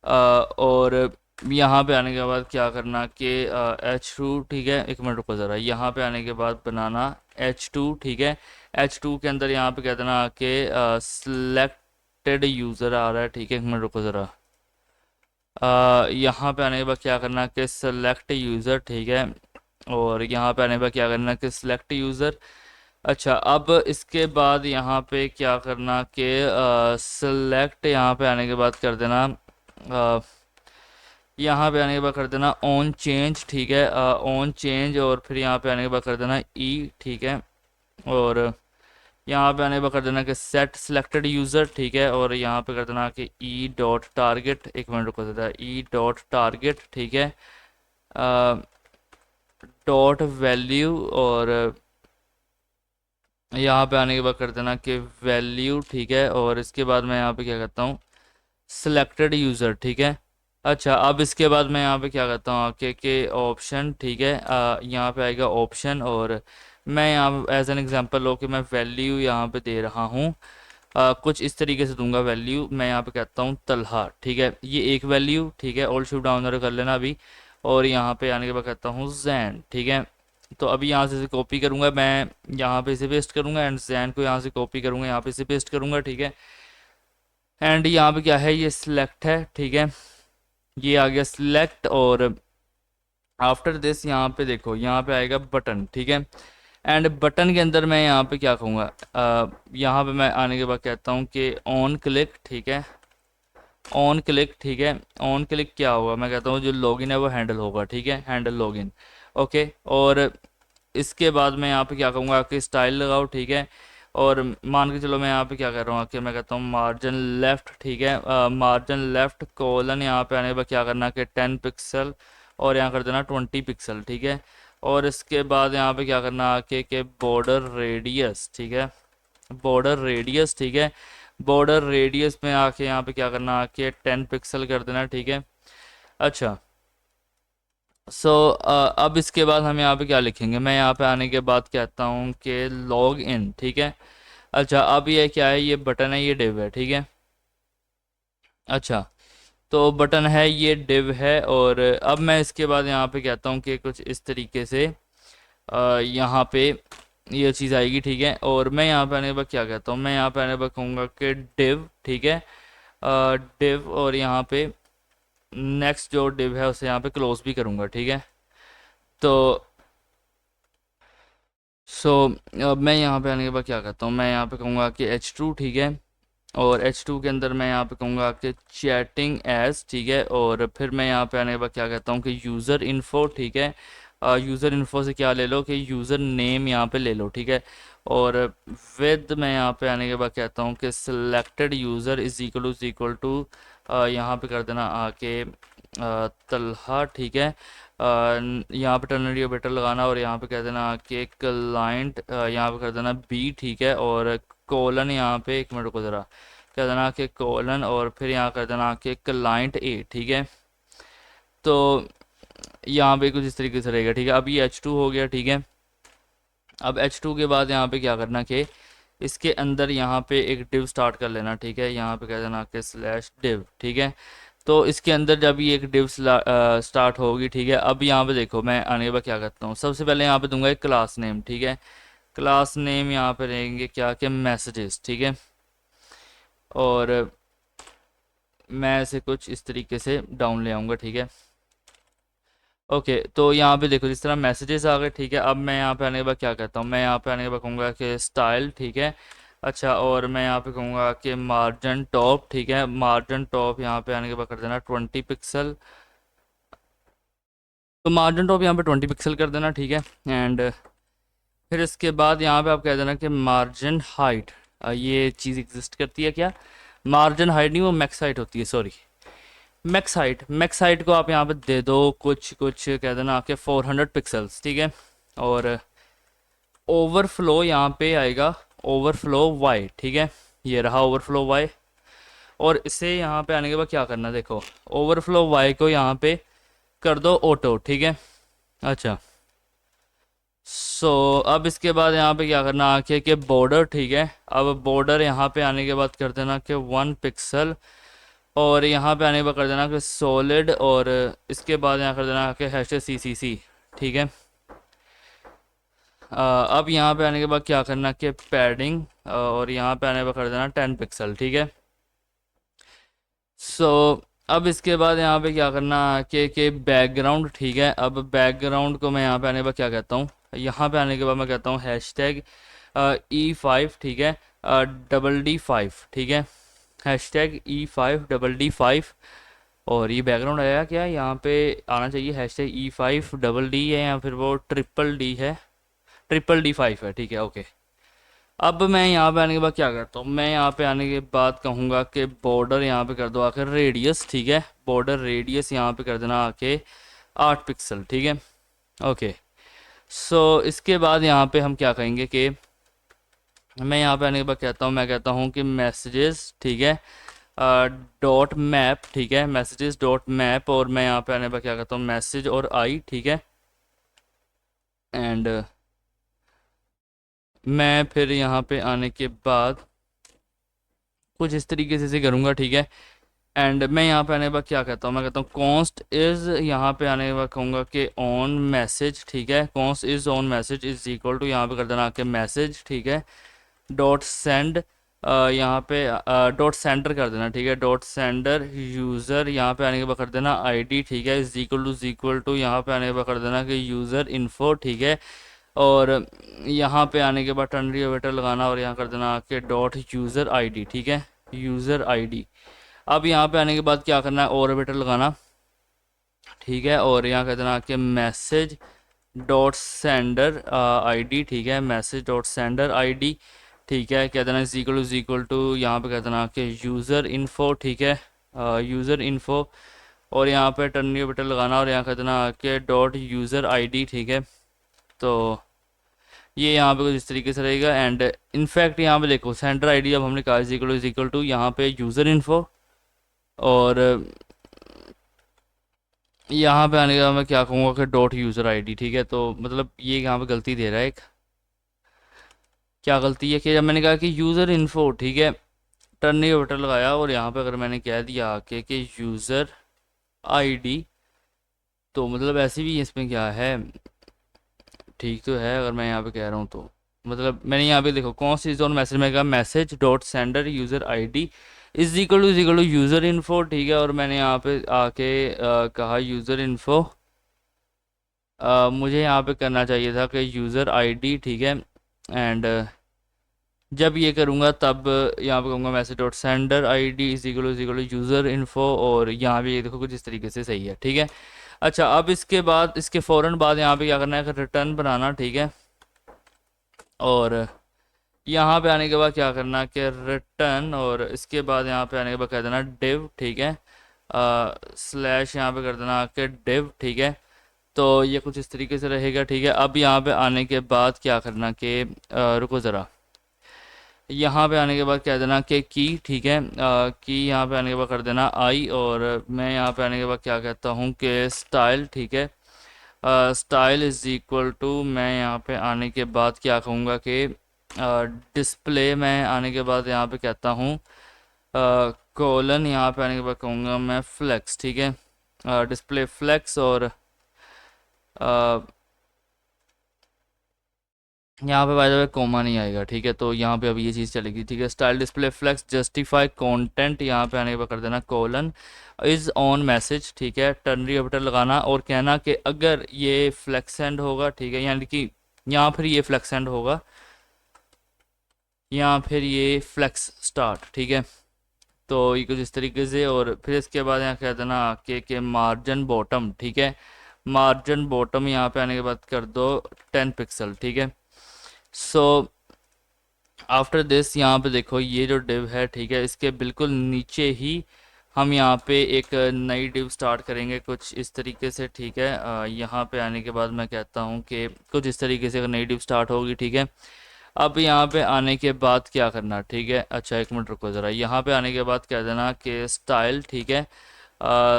और यहाँ पे आने के बाद क्या करना कि H2, ठीक है, एक मिनट रुको ज़रा, यहाँ पे आने के बाद बनाना H2, ठीक है। H2 के अंदर यहाँ पे कह देना कि सिलेक्टेड यूज़र आ रहा है, ठीक है, एक मिनट रुको ज़रा। यहाँ पे आने के बाद क्या करना कि सेलेक्ट यूज़र, ठीक है। और यहाँ पे आने के बाद क्या करना कि सिलेक्ट यूज़र। अच्छा, अब इसके बाद यहाँ पे क्या करना कि सेलेक्ट, यहाँ पे आने के बाद कर देना यहाँ पे आने के बाद कर देना ऑन चेंज, ठीक है, ऑन चेंज। और फिर यहाँ पे आने के बाद कर देना ई, ठीक है। और यहाँ पे आने के बाद कर देना कि सेट सिलेक्टेड यूज़र, ठीक है। और यहाँ पे कर देना कि ई डॉट टारगेट, एक मिनट रुको देता है, ई डॉट टारगेट, ठीक है, डॉट वैल्यू। और यहाँ पे आने के बाद कर देना कि वैल्यू, ठीक है। और इसके बाद मैं यहाँ पे क्या करता हूँ, सिलेक्टेड यूज़र, ठीक है। अच्छा, अब इसके बाद मैं यहाँ पे क्या करता हूँ आके के ऑप्शन, ठीक है, यहाँ पे आएगा ऑप्शन। और मैं यहाँ एज एन एग्जांपल लो कि मैं वैल्यू यहाँ पे दे रहा हूँ, कुछ इस तरीके से दूंगा वैल्यू। मैं यहाँ पे कहता हूँ तलहा, ठीक है, ये एक वैल्यू, ठीक है। ऑल्ट शिफ्ट डाउन कर लेना अभी। और यहाँ पे आने के बाद कहता हूँ जैन, ठीक है। तो अभी यहाँ से कॉपी करूँगा, मैं यहाँ पे इसे पेस्ट करूँगा एंड जैन को यहाँ से कॉपी करूँगा, यहाँ पे इसे पेस्ट करूँगा, ठीक है। एंड यहाँ पे क्या है, ये सिलेक्ट है, ठीक है, ये आ गया सिलेक्ट। और आफ्टर दिस यहाँ पे देखो, यहाँ पे आएगा बटन, ठीक है। एंड बटन के अंदर मैं यहाँ पे क्या कहूँगा, यहाँ पे मैं आने के बाद कहता हूँ कि ऑन क्लिक, ठीक है, ऑन क्लिक, ठीक है। ऑन क्लिक क्या होगा, मैं कहता हूँ जो लॉगिन है वो हैंडल होगा, ठीक है, हैंडल लॉगिन, ओके। और इसके बाद मैं यहाँ पे क्या कहूँगा कि स्टाइल लगाओ, ठीक है। और मान के चलो मैं यहाँ पे क्या कर रहा हूँ कि मैं कहता हूँ मार्जिन लेफ़्ट, ठीक है, मार्जिन लेफ़्ट कोलन, यहाँ पे आने के बाद क्या करना कि 10 पिक्सल और यहाँ कर देना 20 पिक्सल, ठीक है। और इसके बाद यहाँ पे क्या करना आके कि बॉर्डर रेडियस, ठीक है, बॉर्डर रेडियस, ठीक है। बॉर्डर रेडियस में आके यहाँ पे क्या करना आके 10 पिक्सल कर देना, ठीक है। अच्छा, सो अब इसके बाद हम यहाँ पे क्या लिखेंगे, मैं यहाँ पे आने के बाद कहता हूँ कि लॉग इन, ठीक है। अच्छा, अब ये क्या है, ये बटन है, ये डिव है, ठीक है। अच्छा, तो बटन है, ये डिव है। और अब मैं इसके बाद यहाँ पे कहता हूँ कि कुछ इस तरीके से यहाँ पे ये चीज़ आएगी, ठीक है। और मैं यहाँ पे आने के बाद क्या कहता हूँ, मैं यहाँ पे आने के बाद कहूँगा कि डिव, ठीक है, डिव। और यहाँ पे नेक्स्ट जो डिव है उसे यहाँ पे क्लोज भी करूँगा, ठीक है। तो सो अब मैं यहाँ पे आने के बाद क्या करता हूँ, मैं यहाँ पे कहूँगा कि H2, ठीक है। और H2 के अंदर मैं यहाँ पे कहूँगा कि चैटिंग एज, ठीक है। और फिर मैं यहाँ पे आने के बाद क्या कहता हूँ कि यूज़र इन्फो, ठीक है। यूज़र इन्फो से क्या ले लो कि यूज़र नेम यहाँ पे ले लो, ठीक है। और विद मैं यहाँ पे आने के बाद कहता हूँ कि selected user is equal to यहाँ पे कर देना आके तलहा, ठीक है। यहाँ पे टर्नरी ऑपरेटर लगाना और यहाँ पे कह देना कि क्लाइंट, यहाँ पे कर देना बी, ठीक है। और कोलन यहाँ पे, एक मिनट को ज़रा, कह देना कि कोलन। और फिर यहाँ कर देना कि क्लाइंट ए, ठीक है। तो यहाँ पे कुछ इस तरीके से रहेगा, ठीक है। अब ये H2 हो गया, ठीक है। अब H2 के बाद यहाँ पे क्या करना कि इसके अंदर यहाँ पे एक डिव स्टार्ट कर लेना, ठीक है। यहाँ पे कह देना कि स्लैश डिव, ठीक है। तो इसके अंदर जब ये एक डिव स्टार्ट होगी, ठीक है। अब यहाँ पे देखो, मैं आने के बाद क्या करता हूँ, सबसे पहले यहाँ पे दूंगा एक क्लास नेम, ठीक है। क्लास नेम यहाँ पे रहेंगे क्या कि मैसेजेस, ठीक है। और मैं इसे कुछ इस तरीके से डाउन ले आऊँगा, ठीक है। ओके, तो यहाँ पे देखो जिस तरह मैसेजेस आ गए, ठीक है। अब मैं यहाँ पे आने के बाद क्या कहता हूँ, मैं यहाँ पे आने के बाद कहूँगा कि स्टाइल, ठीक है। अच्छा, और मैं यहाँ पे कहूँगा कि मार्जिन टॉप, ठीक है। मार्जिन टॉप यहाँ पे आने के बाद कर देना 20 पिक्सल। तो मार्जिन टॉप यहाँ पे 20 पिक्सल कर देना, ठीक है। एंड फिर इसके बाद यहाँ पे आप कह देना कि मार्जिन हाइट, ये चीज़ एग्जिस्ट करती है क्या, मार्जिन हाइट नहीं, वो मैक्स हाइट होती है, sorry, max height. Max height को आप यहाँ पे दे दो कुछ कुछ कह देना आपके 400 पिक्सल्स, ठीक है। और ओवरफ्लो यहाँ पे आएगा ओवरफ्लो वाई, ठीक है, ये रहा ओवरफ्लो वाई। और इसे यहाँ पे आने के बाद क्या करना, देखो ओवरफ्लो वाई को यहाँ पे कर दो ऑटो, ठीक है। अच्छा सो अब इसके बाद यहाँ पे क्या करना आके कि बॉर्डर, ठीक है। अब बॉर्डर यहाँ पे आने के बाद कर देना कि 1 पिक्सल, और यहाँ पे आने के बाद कर देना कि सॉलिड, और इसके बाद यहाँ कर देना कि #CCC, ठीक है। अब यहाँ पे आने के बाद क्या करना कि पैडिंग, और यहाँ पे आने के बाद कर देना 10 पिक्सल, ठीक है। सो अब इसके बाद यहाँ पे क्या करना कि बैकग्राउंड, ठीक है। अब बैकग्राउंड को मैं यहाँ पे आने के बाद क्या कहता हूँ, यहाँ पे आने के बाद मैं कहता हूँ #E5, ठीक है, DD5, ठीक है, #E5DD5। और ये बैकग्राउंड आया क्या, यहाँ पे आना चाहिए #E5DD है, या फिर वो DDD है, DDD5 है, ठीक है, ओके। अब मैं यहाँ पे आने के बाद क्या करता हूँ, मैं यहाँ पे आने के बाद कहूँगा कि बॉर्डर यहाँ पे कर दो आखिर रेडियस, ठीक है। बॉर्डर रेडियस यहाँ पे कर देना आके 8 पिक्सल, ठीक है, ओके। सो इसके बाद यहाँ पे हम क्या कहेंगे कि मैं यहाँ पे आने के बाद कहता हूँ, मैं कहता हूँ कि मैसेजेस, ठीक है, डॉट मैप, ठीक है, मैसेजेस डॉट मैप, और मैं यहाँ पे आने के बाद क्या करता हूँ मैसेज और आई, ठीक है। एंड मैं फिर यहाँ पे आने के बाद कुछ इस तरीके से करूँगा, ठीक है। एंड मैं यहाँ पे आने के बाद क्या कहता हूँ, मैं कहता हूँ कॉन्स्ट इज़, यहाँ पे आने के बाद कहूँगा कि ऑन मैसेज, ठीक है, const is on message is equal to यहाँ पे कर देना कि मैसेज, ठीक है, डॉट सेंड, यहाँ पे डॉट सेंडर कर देना, ठीक है, डॉट सेंडर यूज़र, यहाँ पे आने के बाद कर देना आईडी, ठीक है, इज़ इक्वल टू यहाँ पे आने के बाद कर देना कि यूज़र इन्फो, ठीक है। और यहाँ पे आने के बाद टर्नरी ऑपरेटर लगाना, और यहाँ कर देना कि डॉट यूज़र आईडी, ठीक है, यूज़र आईडी। अब यहाँ पे आने के बाद क्या करना है, और ऑपरेटर लगाना, ठीक है, और यहाँ कर देना कि मैसेज डॉट सेंडर आईडी, ठीक है, मैसेज डॉट सेंडर आईडी, ठीक है, कह देना इज़ इक्वल टू यहाँ पे कह देना कि यूज़र इन्फो, ठीक है, यूज़र इन्फो, और यहाँ पे टर्नरी ऑपरेटर लगाना, और यहाँ कर देना कि डॉट यूज़र आईडी, ठीक है। तो ये यहाँ पे कुछ इस तरीके से रहेगा। एंड इनफैक्ट यहाँ पे देखो सेंटर आईडी अब हमने कहा इज़ इक्वल टू यहाँ पे यूज़र इन्फो, और यहाँ पे आने के बाद मैं क्या कहूँगा कि डॉट यूज़र आईडी, ठीक है। तो मतलब ये यहाँ पे गलती दे रहा है एक, क्या गलती है कि जब मैंने कहा कि यूज़र इन्फो, ठीक है, टर्न ऑपरेटर लगाया, और यहाँ पे अगर मैंने कह दिया आके कि यूज़र आईडी, तो मतलब ऐसे भी इसमें क्या है, ठीक तो है अगर मैं यहाँ पे कह रहा हूँ तो, मतलब मैंने यहाँ पे देखो कौन सी जोन मैसेज में कहा message dot sender user ID is equal to user info, ठीक है, और मैंने यहाँ पे आके कहा यूज़र इन्फो, मुझे यहाँ पे करना चाहिए था कि यूज़र आईडी, ठीक है। एंड जब ये करूँगा तब यहाँ पे कहूँगा message dot sender ID is equal to user info, और यहाँ पे ये देखो कुछ इस तरीके से सही है, ठीक है। अच्छा अब इसके बाद इसके फ़ौरन बाद यहाँ पे क्या करना है कि रिटर्न बनाना, ठीक है, और यहाँ पे आने के बाद क्या करना कि रिटर्न, और इसके बाद यहाँ पे आने के बाद कह देना डिव, ठीक है, स्लैश यहाँ पे कर देना कि डिव, ठीक है। तो ये कुछ इस तरीके से रहेगा, ठीक है। अब यहाँ पे आने के बाद क्या करना कि रुको ज़रा, यहाँ पे आने के बाद कह देना कि की, ठीक है, की यहाँ पे आने के बाद कर देना आई, और मैं यहाँ पे आने के बाद क्या कहता हूँ कि स्टाइल, ठीक है, स्टाइल इज़ इक्वल टू मैं यहाँ पे आने के बाद क्या कहूँगा कि डिस्प्ले, मैं आने के बाद यहाँ पे कहता हूँ कोलन, यहाँ पे आने के बाद कहूँगा मैं फ्लेक्स, ठीक है, डिस्प्ले फ्लेक्स, और यहाँ पे बाय द वे कोमा नहीं आएगा, ठीक है, तो यहाँ पे अब ये चीज़ चलेगी, ठीक है। Style display flex justify content, यहाँ पे आने के बाद कर देना कोलन इज़ ऑन मैसेज, ठीक है, टर्नरी ऑपरेटर लगाना, और कहना कि अगर ये फ्लेक्स एंड होगा, ठीक है, यानी कि यहाँ फिर ये फ्लेक्स एंड होगा, यहाँ फिर ये फ्लेक्स स्टार्ट, ठीक है। तो ये कुछ इस तरीके से, और फिर इसके बाद यहाँ कह देना कि मार्जिन बॉटम, ठीक है, मार्जिन बॉटम यहाँ पे आने के बाद कर दो 10 पिक्सल, ठीक है। सो आफ्टर दिस यहाँ पे देखो ये जो डिव है, ठीक है, इसके बिल्कुल नीचे ही हम यहाँ पे एक नई डिव स्टार्ट करेंगे कुछ इस तरीके से, ठीक है। यहाँ पे आने के बाद मैं कहता हूँ कि कुछ इस तरीके से एक नई डिव स्टार्ट होगी, ठीक है। अब यहाँ पे आने के बाद क्या करना, ठीक है। अच्छा एक मिनट रुको ज़रा, यहाँ पे आने के बाद कह देना कि स्टाइल, ठीक है,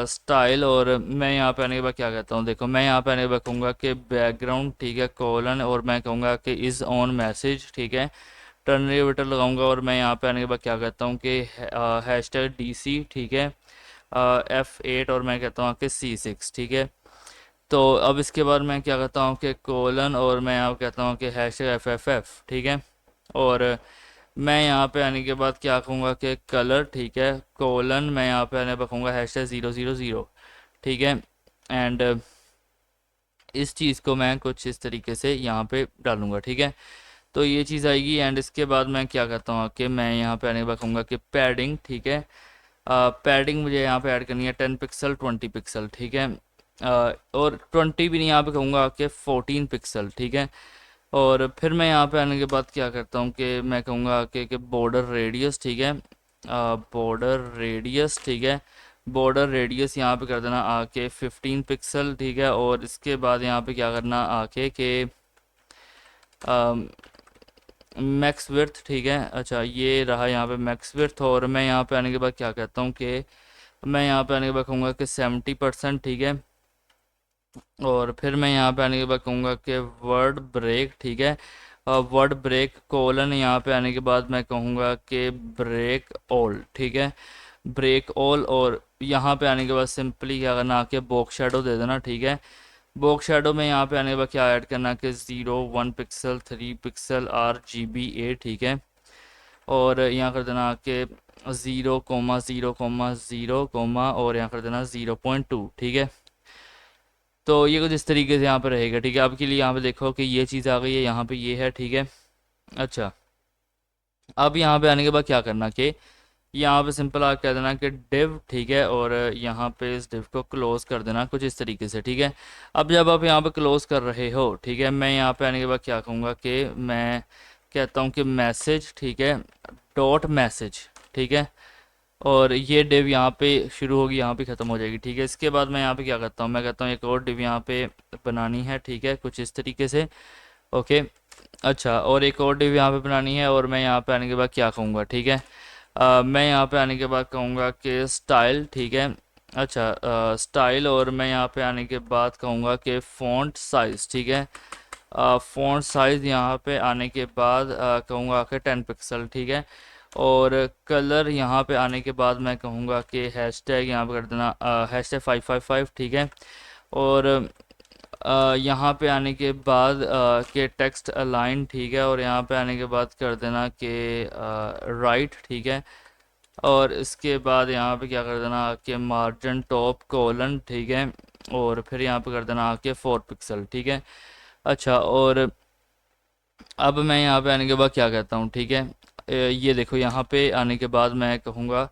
स्टाइल। और मैं यहाँ पे आने के बाद क्या कहता हूँ, देखो मैं यहाँ पे आने के बाद कहूँगा कि बैकग्राउंड, ठीक है, कोलन, और मैं कहूँगा कि इज़ ऑन मैसेज, ठीक है, टर्नरेटर लगाऊंगा। और मैं यहाँ पे आने के बाद क्या कहता हूँ कि हैश टैग DC, ठीक है, F8, और मैं कहता हूँ कि C6, ठीक है। तो अब इसके बाद मैं क्या कहता हूँ कि कोलन, और मैं यहाँ कहता हूँ कि हैश टैग FFF, ठीक है। और मैं यहाँ पे आने के बाद क्या कहूँगा कि कलर, ठीक है, कोलन, मैं यहाँ पे आने पर कहूँगा हैश टैग 000, ठीक है। एंड इस चीज़ को मैं कुछ इस तरीके से यहाँ पे डालूंगा, ठीक है। तो ये चीज़ आएगी। एंड इसके बाद मैं क्या कहता हूँ कि मैं यहाँ पे आने के बाद कहूँगा कि पैडिंग, ठीक है, पैडिंग मुझे यहाँ पे ऐड करनी है 10 पिक्सल 20 पिक्सल, ठीक है। और 20 भी नहीं, यहाँ पे कहूँगा कि 14 पिक्सल, ठीक है। और फिर मैं यहाँ पे आने के बाद क्या करता हूँ कि मैं कहूँगा कि बॉर्डर रेडियस, ठीक है, बॉर्डर रेडियस, ठीक है, बॉर्डर रेडियस यहाँ पे कर देना आके 15 पिक्सल, ठीक है। और इसके बाद यहाँ पे क्या करना आके कि मैक्स विड्थ, ठीक है। अच्छा ये रहा यहाँ पे मैक्स विड्थ। और मैं यहाँ पे आने के बाद क्या कहता हूँ कि मैं यहाँ पे आने के बाद कहूँगा कि 70%, ठीक है। और फिर मैं यहाँ पे आने के बाद कहूँगा कि वर्ड ब्रेक, ठीक है, वर्ड ब्रेक कोलन, यहाँ पे आने के बाद मैं कहूँगा कि ब्रेक ऑल, ठीक है, ब्रेक ऑल। और यहाँ पे आने के बाद सिंपली क्या करना आके बॉक्स शेडो दे देना, ठीक है। बॉक्स शेडो में यहाँ पे आने के बाद क्या ऐड करना कि 0 1 पिक्सल 3 पिक्सल RGBA, ठीक है। और यहाँ कर देना कि 0,0,0, और यहाँ कर देना 0.2, ठीक है। तो ये कुछ इस तरीके से यहाँ पे रहेगा, ठीक है। आपके लिए यहाँ पे देखो कि ये चीज़ आ गई है, यहाँ पे ये है, ठीक है। अच्छा अब यहाँ पे आने के बाद क्या करना कि यहाँ पे सिंपल आप कह देना कि डिव, ठीक है। और यहाँ पे इस डिव को क्लोज कर देना कुछ इस तरीके से, ठीक है। अब जब आप यहाँ पे क्लोज कर रहे हो, ठीक है, मैं यहाँ पे आने के बाद क्या कहूँगा कि मैं कहता हूँ कि मैसेज, ठीक है, डॉट मैसेज, ठीक है। और ये डिव यहाँ पे शुरू होगी, यहाँ पे ख़त्म हो जाएगी, ठीक है। इसके बाद मैं यहाँ पे क्या करता हूँ, मैं कहता हूँ एक और डिव यहाँ पे बनानी है, ठीक है, कुछ इस तरीके से, ओके। अच्छा और एक और डिव यहाँ पे बनानी है। और मैं यहाँ पे आने के बाद क्या कहूँगा, ठीक है, मैं यहाँ पे आने के बाद कहूँगा कि स्टाइल, ठीक है। अच्छा स्टाइल। और मैं यहाँ पे आने के बाद कहूँगा कि फ़ॉन्ट साइज़, ठीक है, फ़ॉन्ट साइज़ यहाँ पे आने के बाद कहूँगा कि 10 पिक्सल, ठीक है। और कलर यहाँ पे आने के बाद मैं कहूँगा कि हैश टैग यहाँ पे कर देना हैश टैग 555, ठीक है। और यहाँ पे आने के बाद के टेक्स्ट अलाइन, ठीक है। और यहाँ पे आने के बाद कर देना कि राइट, ठीक है। और इसके बाद यहाँ पे क्या कर देना कि मार्जिन टॉप कोलन, ठीक है। और फिर यहाँ पे कर देना कि 4 पिक्सल, ठीक है। अच्छा और अब मैं यहाँ पे आने के बाद क्या कहता हूँ, ठीक है, ये देखो यहाँ पे आने के बाद मैं कहूँगा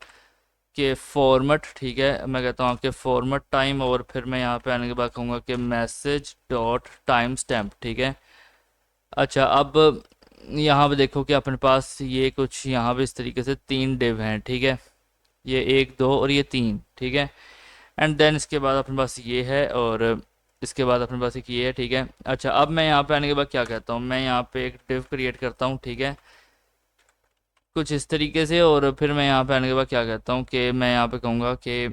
कि फॉर्मेट, ठीक है, मैं कहता हूँ कि फॉर्मेट टाइम। और फिर मैं यहाँ पे आने के बाद कहूँगा कि मैसेज डॉट टाइम स्टैम्प, ठीक है। अच्छा अब यहाँ पे देखो कि अपने पास ये कुछ यहाँ पे इस तरीके से 3 डिव हैं, ठीक है, ये 1 2 और ये 3, ठीक है। एंड देन इसके बाद अपने पास ये है, और इसके बाद अपने पास एक ये है, ठीक है। अच्छा अब मैं यहाँ पे आने के बाद क्या कहता हूँ, मैं यहाँ पे एक डिव क्रिएट करता हूँ, ठीक है, कुछ इस तरीके से। और फिर मैं यहाँ पे आने के बाद क्या कहता हूँ कि मैं यहाँ पे कहूँगा कि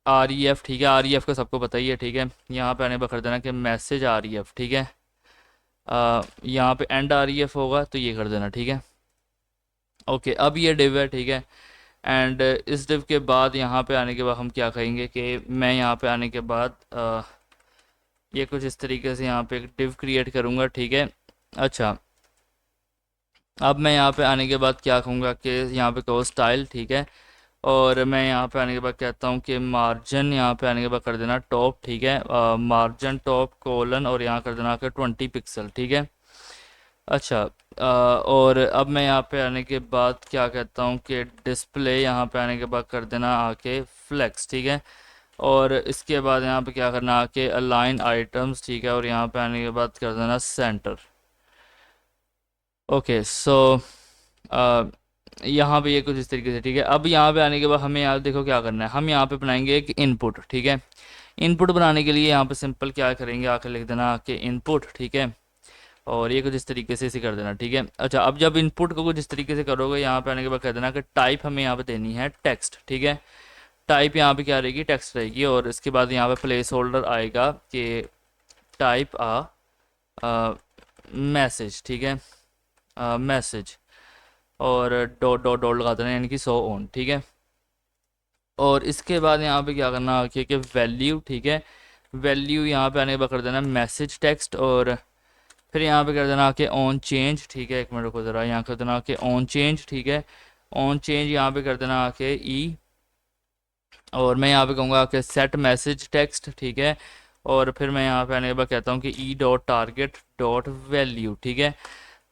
REF, ठीक है, REF का सबको पता ही है, ठीक है। यहाँ पे आने पर कर देना कि मैसेज REF, ठीक है। यहाँ पे एंड REF होगा तो ये कर देना, ठीक है। ओके अब ये डिव है, ठीक है। एंड इस डिव के बाद यहाँ पे आने के बाद हम क्या कहेंगे कि मैं यहाँ पे आने के बाद ये कुछ इस तरीके से यहाँ पे एक डिव क्रिएट करूँगा, ठीक है। अच्छा अब मैं यहाँ पे आने के बाद क्या कहूँगा कि यहाँ पे कहो स्टाइल, ठीक है। और मैं यहाँ पे आने के बाद कहता हूँ कि मार्जिन यहाँ पे आने के बाद कर देना टॉप, ठीक है, मार्जिन टॉप कोलन, और यहाँ कर देना कि 20 पिक्सल, ठीक है। अच्छा और अब मैं यहाँ पे आने के बाद क्या कहता हूँ कि डिस्प्ले यहाँ पे आने के बाद कर देना आके फ्लेक्स, ठीक है। और इसके बाद यहाँ पे क्या करना आके अलाइन आइटम्स, ठीक है। और यहाँ पे आने के बाद कर देना सेंटर। ओके सो यहाँ पे ये कुछ इस तरीके से, ठीक है। अब यहाँ पे आने के बाद हमें यहाँ देखो क्या करना है, हम यहाँ पे बनाएंगे एक इनपुट, ठीक है। इनपुट बनाने के लिए यहाँ पे सिंपल क्या करेंगे, आके लिख देना कि इनपुट, ठीक है। और ये कुछ इस तरीके से इसे कर देना, ठीक है। अच्छा, अब जब इनपुट को कुछ इस तरीके से करोगे, यहाँ पे आने के बाद कह देना कि टाइप हमें यहाँ पे देनी है टेक्स्ट, ठीक है। टाइप यहाँ पे क्या रहेगी, टेक्स्ट रहेगी। और इसके बाद यहाँ पे प्लेस होल्डर आएगा कि टाइप मैसेज, ठीक है, मैसेज। और डॉट डॉट डॉट लगा देना, यानी कि 100 ऑन, ठीक है। और इसके बाद यहाँ पे क्या करना आके कि वैल्यू, ठीक है, वैल्यू यहाँ पे आने के बाद कर देना मैसेज टेक्स्ट। और फिर यहाँ पे कर देना कि ऑन चेंज, ठीक है। एक मिनट को ज़रा, यहाँ कर देना कि ऑन चेंज, ठीक है। ऑन चेंज यहाँ पे कर देना कि ई। और मैं यहाँ पे कहूँगा कि सेट मैसेज टेक्स्ट, ठीक है। और फिर मैं यहाँ पे आने के बाद कहता हूँ कि E dot target dot value, ठीक है।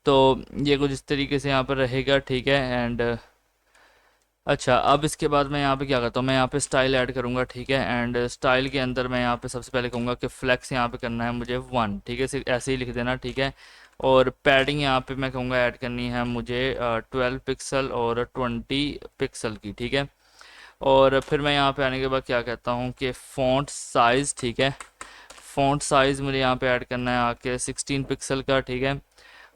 तो ये कुछ इस तरीके से यहाँ पर रहेगा, ठीक है। एंड अच्छा, अब इसके बाद मैं यहाँ पे क्या करता हूँ, मैं यहाँ पे स्टाइल ऐड करूँगा, ठीक है। एंड स्टाइल के अंदर मैं यहाँ पे सबसे पहले कहूँगा कि फ्लेक्स यहाँ पे करना है मुझे 1, ठीक है, सिर्फ ऐसे ही लिख देना, ठीक है। और पैडिंग यहाँ पे मैं कहूँगा ऐड करनी है मुझे 12 पिक्सल और 20 पिक्सल की, ठीक है। और फिर मैं यहाँ पे आने के बाद क्या कहता हूँ कि फ़ॉन्ट साइज़, ठीक है, फ़ॉन्ट साइज़ मुझे यहाँ पे ऐड करना है आके 16 पिक्सल का, ठीक है।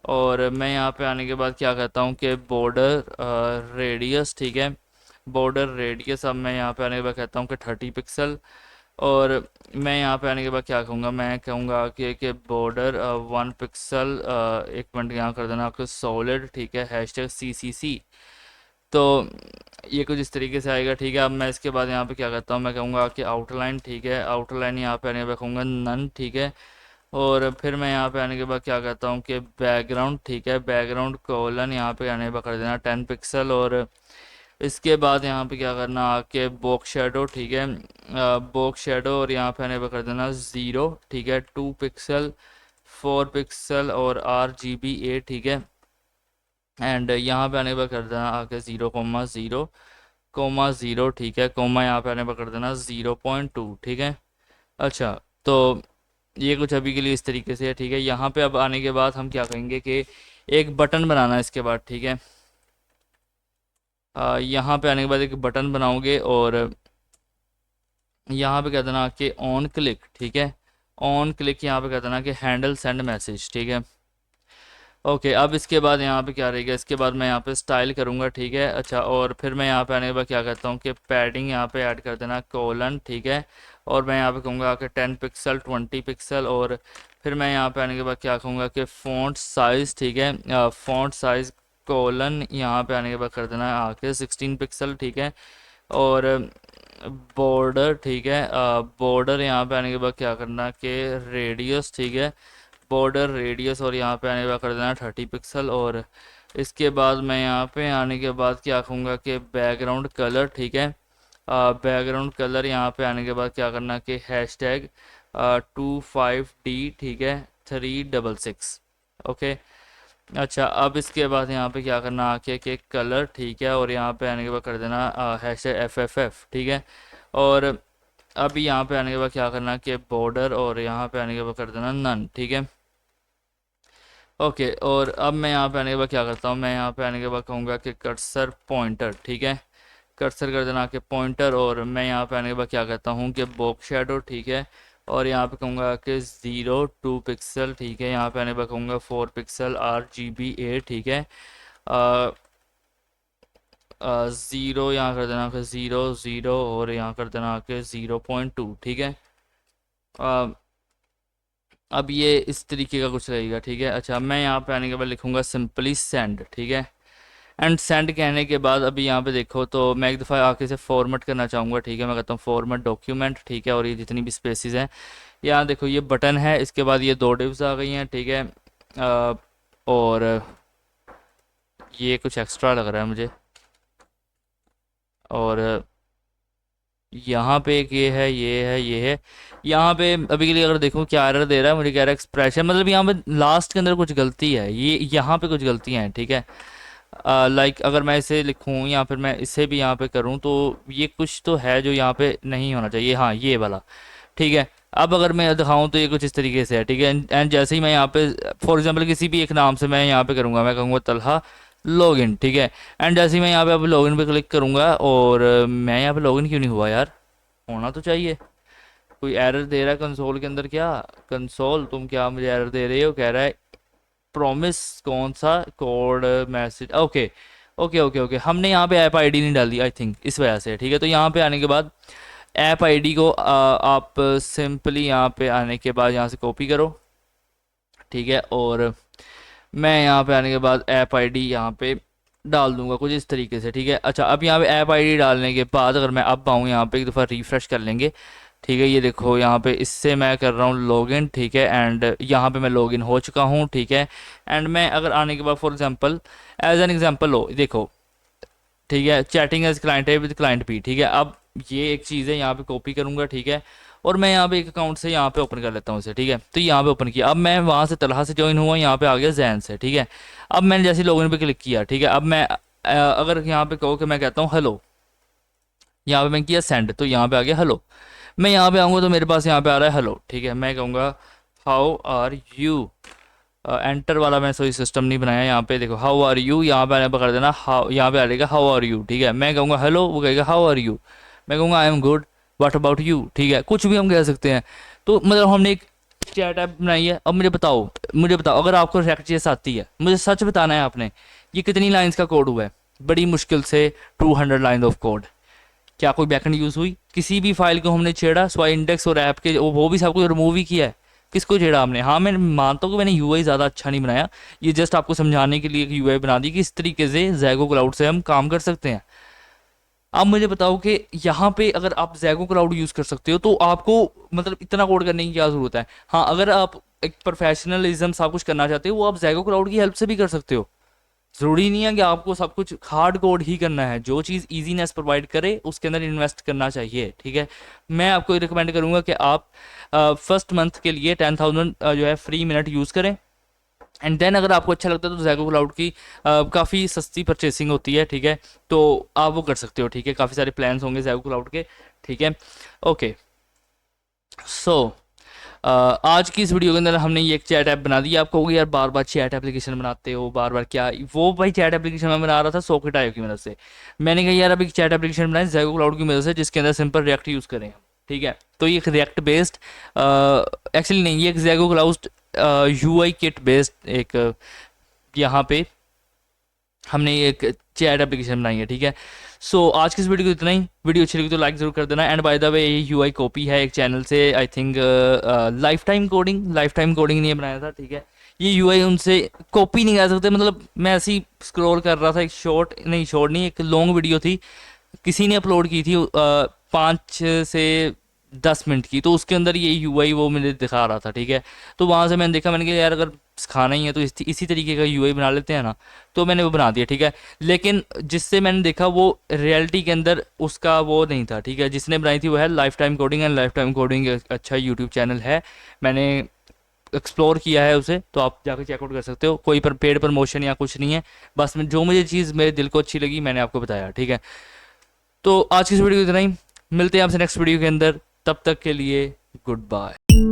और मैं यहाँ पे आने के बाद क्या कहता हूँ कि बॉर्डर रेडियस, ठीक है, बॉर्डर रेडियस अब मैं यहाँ पे आने के बाद कहता हूँ कि 30 पिक्सल। और मैं यहाँ पे आने के बाद क्या कहूँगा, मैं कहूँगा कि बॉर्डर 1 पिक्सल, एक मिनट यहाँ कर देना आपको सॉलिड, ठीक है, हैशटैग CCC। तो ये कुछ इस तरीके से आएगा, ठीक है। अब मैं इसके बाद यहाँ पे क्या करता हूँ, मैं कहूँगा कि आउटलाइन, ठीक है, आउटलाइन यहाँ पे आने के बाद कहूँगा नन, ठीक है। और फिर मैं यहाँ पे आने के बाद क्या कहता हूँ कि बैकग्राउंड, ठीक है, बैकग्राउंड कोलन यहाँ पे आने के बाद कर देना 10 पिक्सल। और इसके बाद यहाँ पे क्या करना आके बॉक्स शेडो, ठीक है, बॉक्स शेडो। और यहाँ पे आने पे कर देना 0, ठीक है, 2 पिक्सल, 4 पिक्सल और RGBA, ठीक है। एंड यहाँ पे आने पे कर देना आके 0,0,0, ठीक है, कोमा यहाँ पे आने पे कर देना 0.2, ठीक है। अच्छा, तो ये कुछ अभी के लिए इस तरीके से है, ठीक है। यहाँ पे अब आने के बाद हम क्या कहेंगे कि एक बटन बनाना है इसके बाद, ठीक है। यहाँ पे आने के बाद एक बटन बनाओगे और यहाँ पे कह देना कि ऑन क्लिक, ठीक है, ऑन क्लिक यहाँ पे कह देना कि हैंडल सेंड मैसेज, ठीक है। ओके, अब इसके बाद यहाँ पे क्या रहेगा, इसके बाद मैं यहाँ पे स्टाइल करूँगा, ठीक है। अच्छा, और फिर मैं यहाँ पे आने के बाद क्या कहता हूँ कि पैडिंग यहाँ पे ऐड कर देना कोलन, ठीक है। और मैं यहाँ पे कहूँगा कि 10 पिक्सल, 20 पिक्सल। और फिर मैं यहाँ पे आने के बाद क्या कहूँगा कि फ़ॉन्ट साइज़, ठीक है, फ़ॉन्ट साइज़ कोलन यहाँ पे आने के बाद कर देना आके 16 पिक्सल, ठीक है। और बॉर्डर, ठीक है, बॉर्डर यहाँ पे आने के बाद क्या करना कि रेडियस, ठीक है, बॉर्डर रेडियस। और यहाँ पे आने के बाद कर देना 30 पिक्सल। और इसके बाद मैं यहाँ पे आने के बाद क्या कहूँगा कि बैकग्राउंड कलर, ठीक है, बैकग्राउंड कलर यहाँ पे आने के बाद क्या करना कि हैशटैग 25D, ठीक है, 366, ओके। अच्छा, अब इसके बाद यहाँ पे क्या करना आके कि कलर, ठीक है। और यहाँ पे आने के बाद कर देना हैशटैग FFF, ठीक है। और अभी यहाँ पे आने के बाद क्या करना कि बॉर्डर, और यहाँ पे आने के बाद कर देना नन, ठीक है। ओके, और अब मैं यहाँ पे आने के बाद क्या करता हूँ, मैं यहाँ पे आने के बाद कहूँगा कि कर्सर पॉइंटर, ठीक है, कर्सर कर देना कि पॉइंटर। और मैं यहाँ पे आने के बाद क्या कहता हूँ कि बॉक्स शेडो, ठीक है। और यहाँ पे कहूँगा कि 0, 2 पिक्सल, ठीक है। यहाँ पे आने के बाद कहूँगा 4 पिक्सल RGBA, ठीक है। 0 यहाँ कर देना कि 0, और यहाँ कर देना कि 0.2, ठीक है। अब ये इस तरीके का कुछ रहेगा, ठीक है। अच्छा, मैं यहाँ पे आने के बाद लिखूँगा सिंपली सेंड, ठीक है। एंड सेंड कहने के बाद अभी यहाँ पे देखो, तो मैं एक दफ़ा आके से फॉर्मेट करना चाहूँगा, ठीक है। मैं कहता हूँ फॉर्मेट डॉक्यूमेंट, ठीक है। और ये जितनी भी स्पेसिस हैं, यहाँ देखो ये बटन है, इसके बाद ये 2 डिव्स आ गई हैं, ठीक है। और ये कुछ एक्स्ट्रा लग रहा है मुझे। और यहाँ पे एक ये है, ये है, ये है। यहाँ पे अभी के लिए अगर देखूँ क्या एरर दे रहा है, मुझे कह रहा है एक्सप्रेशन, मतलब यहाँ पे लास्ट के अंदर कुछ गलती है, ये यहाँ पे कुछ गलतियाँ हैं, ठीक है। लाइक अगर मैं इसे लिखूँ या फिर मैं इसे भी यहाँ पे करूँ, तो ये कुछ तो है जो यहाँ पे नहीं होना चाहिए, हाँ ये वाला, ठीक है। अब अगर मैं दिखाऊँ तो ये कुछ इस तरीके से है, ठीक है। एंड जैसे ही मैं यहाँ पे फॉर एग्जांपल किसी भी एक नाम से मैं यहाँ पे करूँगा, मैं कहूँगा तलहा लॉगिन, ठीक है। एंड जैसे ही मैं यहाँ पे अब लॉगिन पे क्लिक करूँगा, और मैं यहाँ पे लॉगिन क्यों नहीं हुआ यार, होना तो चाहिए। कोई एरर दे रहा है कंसोल के अंदर क्या, कंसोल तुम क्या मुझे एरर दे रहे हो, कह रहा है प्रॉमिस कौन सा code message, okay okay okay okay, हमने यहाँ पे ऐप आईडी नहीं डाली आई थिंक, इस वजह से। ठीक है, तो यहाँ पे आने के बाद ऐप आईडी को आप सिंपली यहाँ पे आने के बाद यहाँ से कॉपी करो। ठीक है, और मैं यहाँ पे आने के बाद ऐप आईडी यहाँ पे डाल दूंगा कुछ इस तरीके से। ठीक है, अच्छा अब यहाँ पे ऐप आईडी डालने के बाद अगर मैं अब आऊँ यहाँ पे एक दफ़ा रिफ़्रेश कर लेंगे। ठीक है, ये देखो यहाँ पे इससे मैं कर रहा हूँ लॉगिन। ठीक है, एंड यहाँ पे मैं लॉगिन हो चुका हूँ। ठीक है, एंड मैं अगर आने के बाद for example as an example हो देखो, ठीक है, चैटिंग एज क्लाइंट है विद क्लाइंट भी। ठीक है, अब ये एक चीज़ है, यहाँ पे कॉपी करूँगा। ठीक है, और मैं यहाँ पे एक अकाउंट से यहाँ पे ओपन कर लेता हूँ इसे। ठीक है, तो यहाँ पे ओपन किया, अब मैं वहाँ से तलहा से ज्वाइन हुआ, यहाँ पे आ गया जैन से। ठीक है, अब मैंने जैसे लॉगिन पे क्लिक किया। ठीक है, अब मैं अगर यहाँ पे कहो कि मैं कहता हूँ हेलो, यहाँ पे मैं किया सेंड, तो यहाँ पे आ गया हेलो। मैं यहाँ पे आऊँगा तो मेरे पास यहाँ पे आ रहा है हेलो। ठीक है, मैं कहूँगा हाउ आर यू, एंटर वाला मैं सही सिस्टम नहीं बनाया। यहाँ पे देखो हाउ आर यू, यहाँ पे आने पर कर देना हाउ, यहाँ पे आ जाएगा हाउ आर यू। ठीक है, मैं कहूँगा हेलो, वो कहेगा हाउ आर यू, मैं कहूँगा I am good, what about you. ठीक है, कुछ भी हम कह सकते हैं। तो मतलब हमने एक चैट ऐप बनाई है। अब मुझे बताओ अगर आपको रिएक्ट.जेएस आती है, मुझे सच बताना है आपने, ये कितनी लाइंस का कोड हुआ है? बड़ी मुश्किल से 200 लाइन ऑफ कोड। क्या कोई बैकएंड यूज़ हुई? किसी भी फाइल को हमने छेड़ा स्वाई इंडेक्स और ऐप के वो भी सब कुछ रिमूव ही किया है। किसको छेड़ा हमने? हाँ, मैं मानता हूँ कि मैंने यूआई ज़्यादा अच्छा नहीं बनाया, ये जस्ट आपको समझाने के लिए एक यूआई बना दी कि इस तरीके से जैगो क्लाउड से हम काम कर सकते हैं। अब मुझे बताओ कि यहाँ पे अगर आप जैगो क्लाउड यूज़ कर सकते हो तो आपको मतलब इतना कोड करने की क्या ज़रूरत है? हाँ, अगर आप एक प्रोफेशनलिज्म सब कुछ करना चाहते हो वो आप जैगो क्लाउड की हेल्प से भी कर सकते हो। ज़रूरी नहीं है कि आपको सब कुछ हार्ड कोड ही करना है। जो चीज़ इजीनेस प्रोवाइड करे उसके अंदर इन्वेस्ट करना चाहिए। ठीक है, मैं आपको रिकमेंड करूँगा कि आप फर्स्ट मंथ के लिए 10,000 जो है फ्री मिनट यूज़ करें, एंड देन अगर आपको अच्छा लगता है तो जैगो क्लाउड की काफ़ी सस्ती परचेसिंग होती है। ठीक है, तो आप वो कर सकते हो। ठीक है, काफ़ी सारे प्लान्स होंगे जैगो क्लाउड के। ठीक है, ओके, सो आज की इस वीडियो के अंदर हमने ये एक चैट ऐप बना दी। आप कहोगे यार बार बार चैट एप्लीकेशन बनाते हो, बार बार क्या? वो भाई चैट एप्लीकेशन मैं बना रहा था सॉकेट आईओ की मदद से। मैंने कहा यार अभी चैट एप्लीकेशन बनाए जैगो क्लाउड की मदद से जिसके अंदर सिंपल रिएक्ट यूज़ करें हम। ठीक है, तो ये एक रिएक्ट बेस्ड, एक्चुअली नहीं, ये एक जैगो क्लाउड यूआई किट बेस्ड एक यहाँ पे हमने एक चैट एप्लीकेशन बनाई है। ठीक है, सो आज की इस वीडियो को इतना ही। वीडियो अच्छी लगी तो लाइक ज़रूर कर देना। एंड बाय द वे ये यूआई कॉपी है एक चैनल से, I think life time coding ने बनाया था। ठीक है, ये यूआई उनसे कॉपी नहीं कर सकते। मतलब मैं ऐसे ही स्क्रॉल कर रहा था, एक शॉर्ट नहीं एक लॉन्ग वीडियो थी, किसी ने अपलोड की थी 5 से 10 मिनट की, तो उसके अंदर ये यूआई वो मुझे दिखा रहा था। ठीक है, तो वहाँ से मैंने देखा, मैंने कहा यार अगर सिखाना ही है तो इसी तरीके का यूआई बना लेते हैं ना, तो मैंने वो बना दिया। ठीक है, लेकिन जिससे मैंने देखा वो रियलिटी के अंदर उसका वो नहीं था। ठीक है, जिसने बनाई थी वो है life time coding, and life time coding अच्छा यूट्यूब चैनल है, मैंने एक्सप्लोर किया है उसे, तो आप जाकर चेकआउट कर सकते हो। कोई पर पेड प्रमोशन या कुछ नहीं है, बस जो मुझे चीज़ मेरे दिल को अच्छी लगी मैंने आपको बताया। ठीक है, तो आज की इस वीडियो को इतना ही, मिलते हैं आपसे नेक्स्ट वीडियो के अंदर, तब तक के लिए गुड बाय।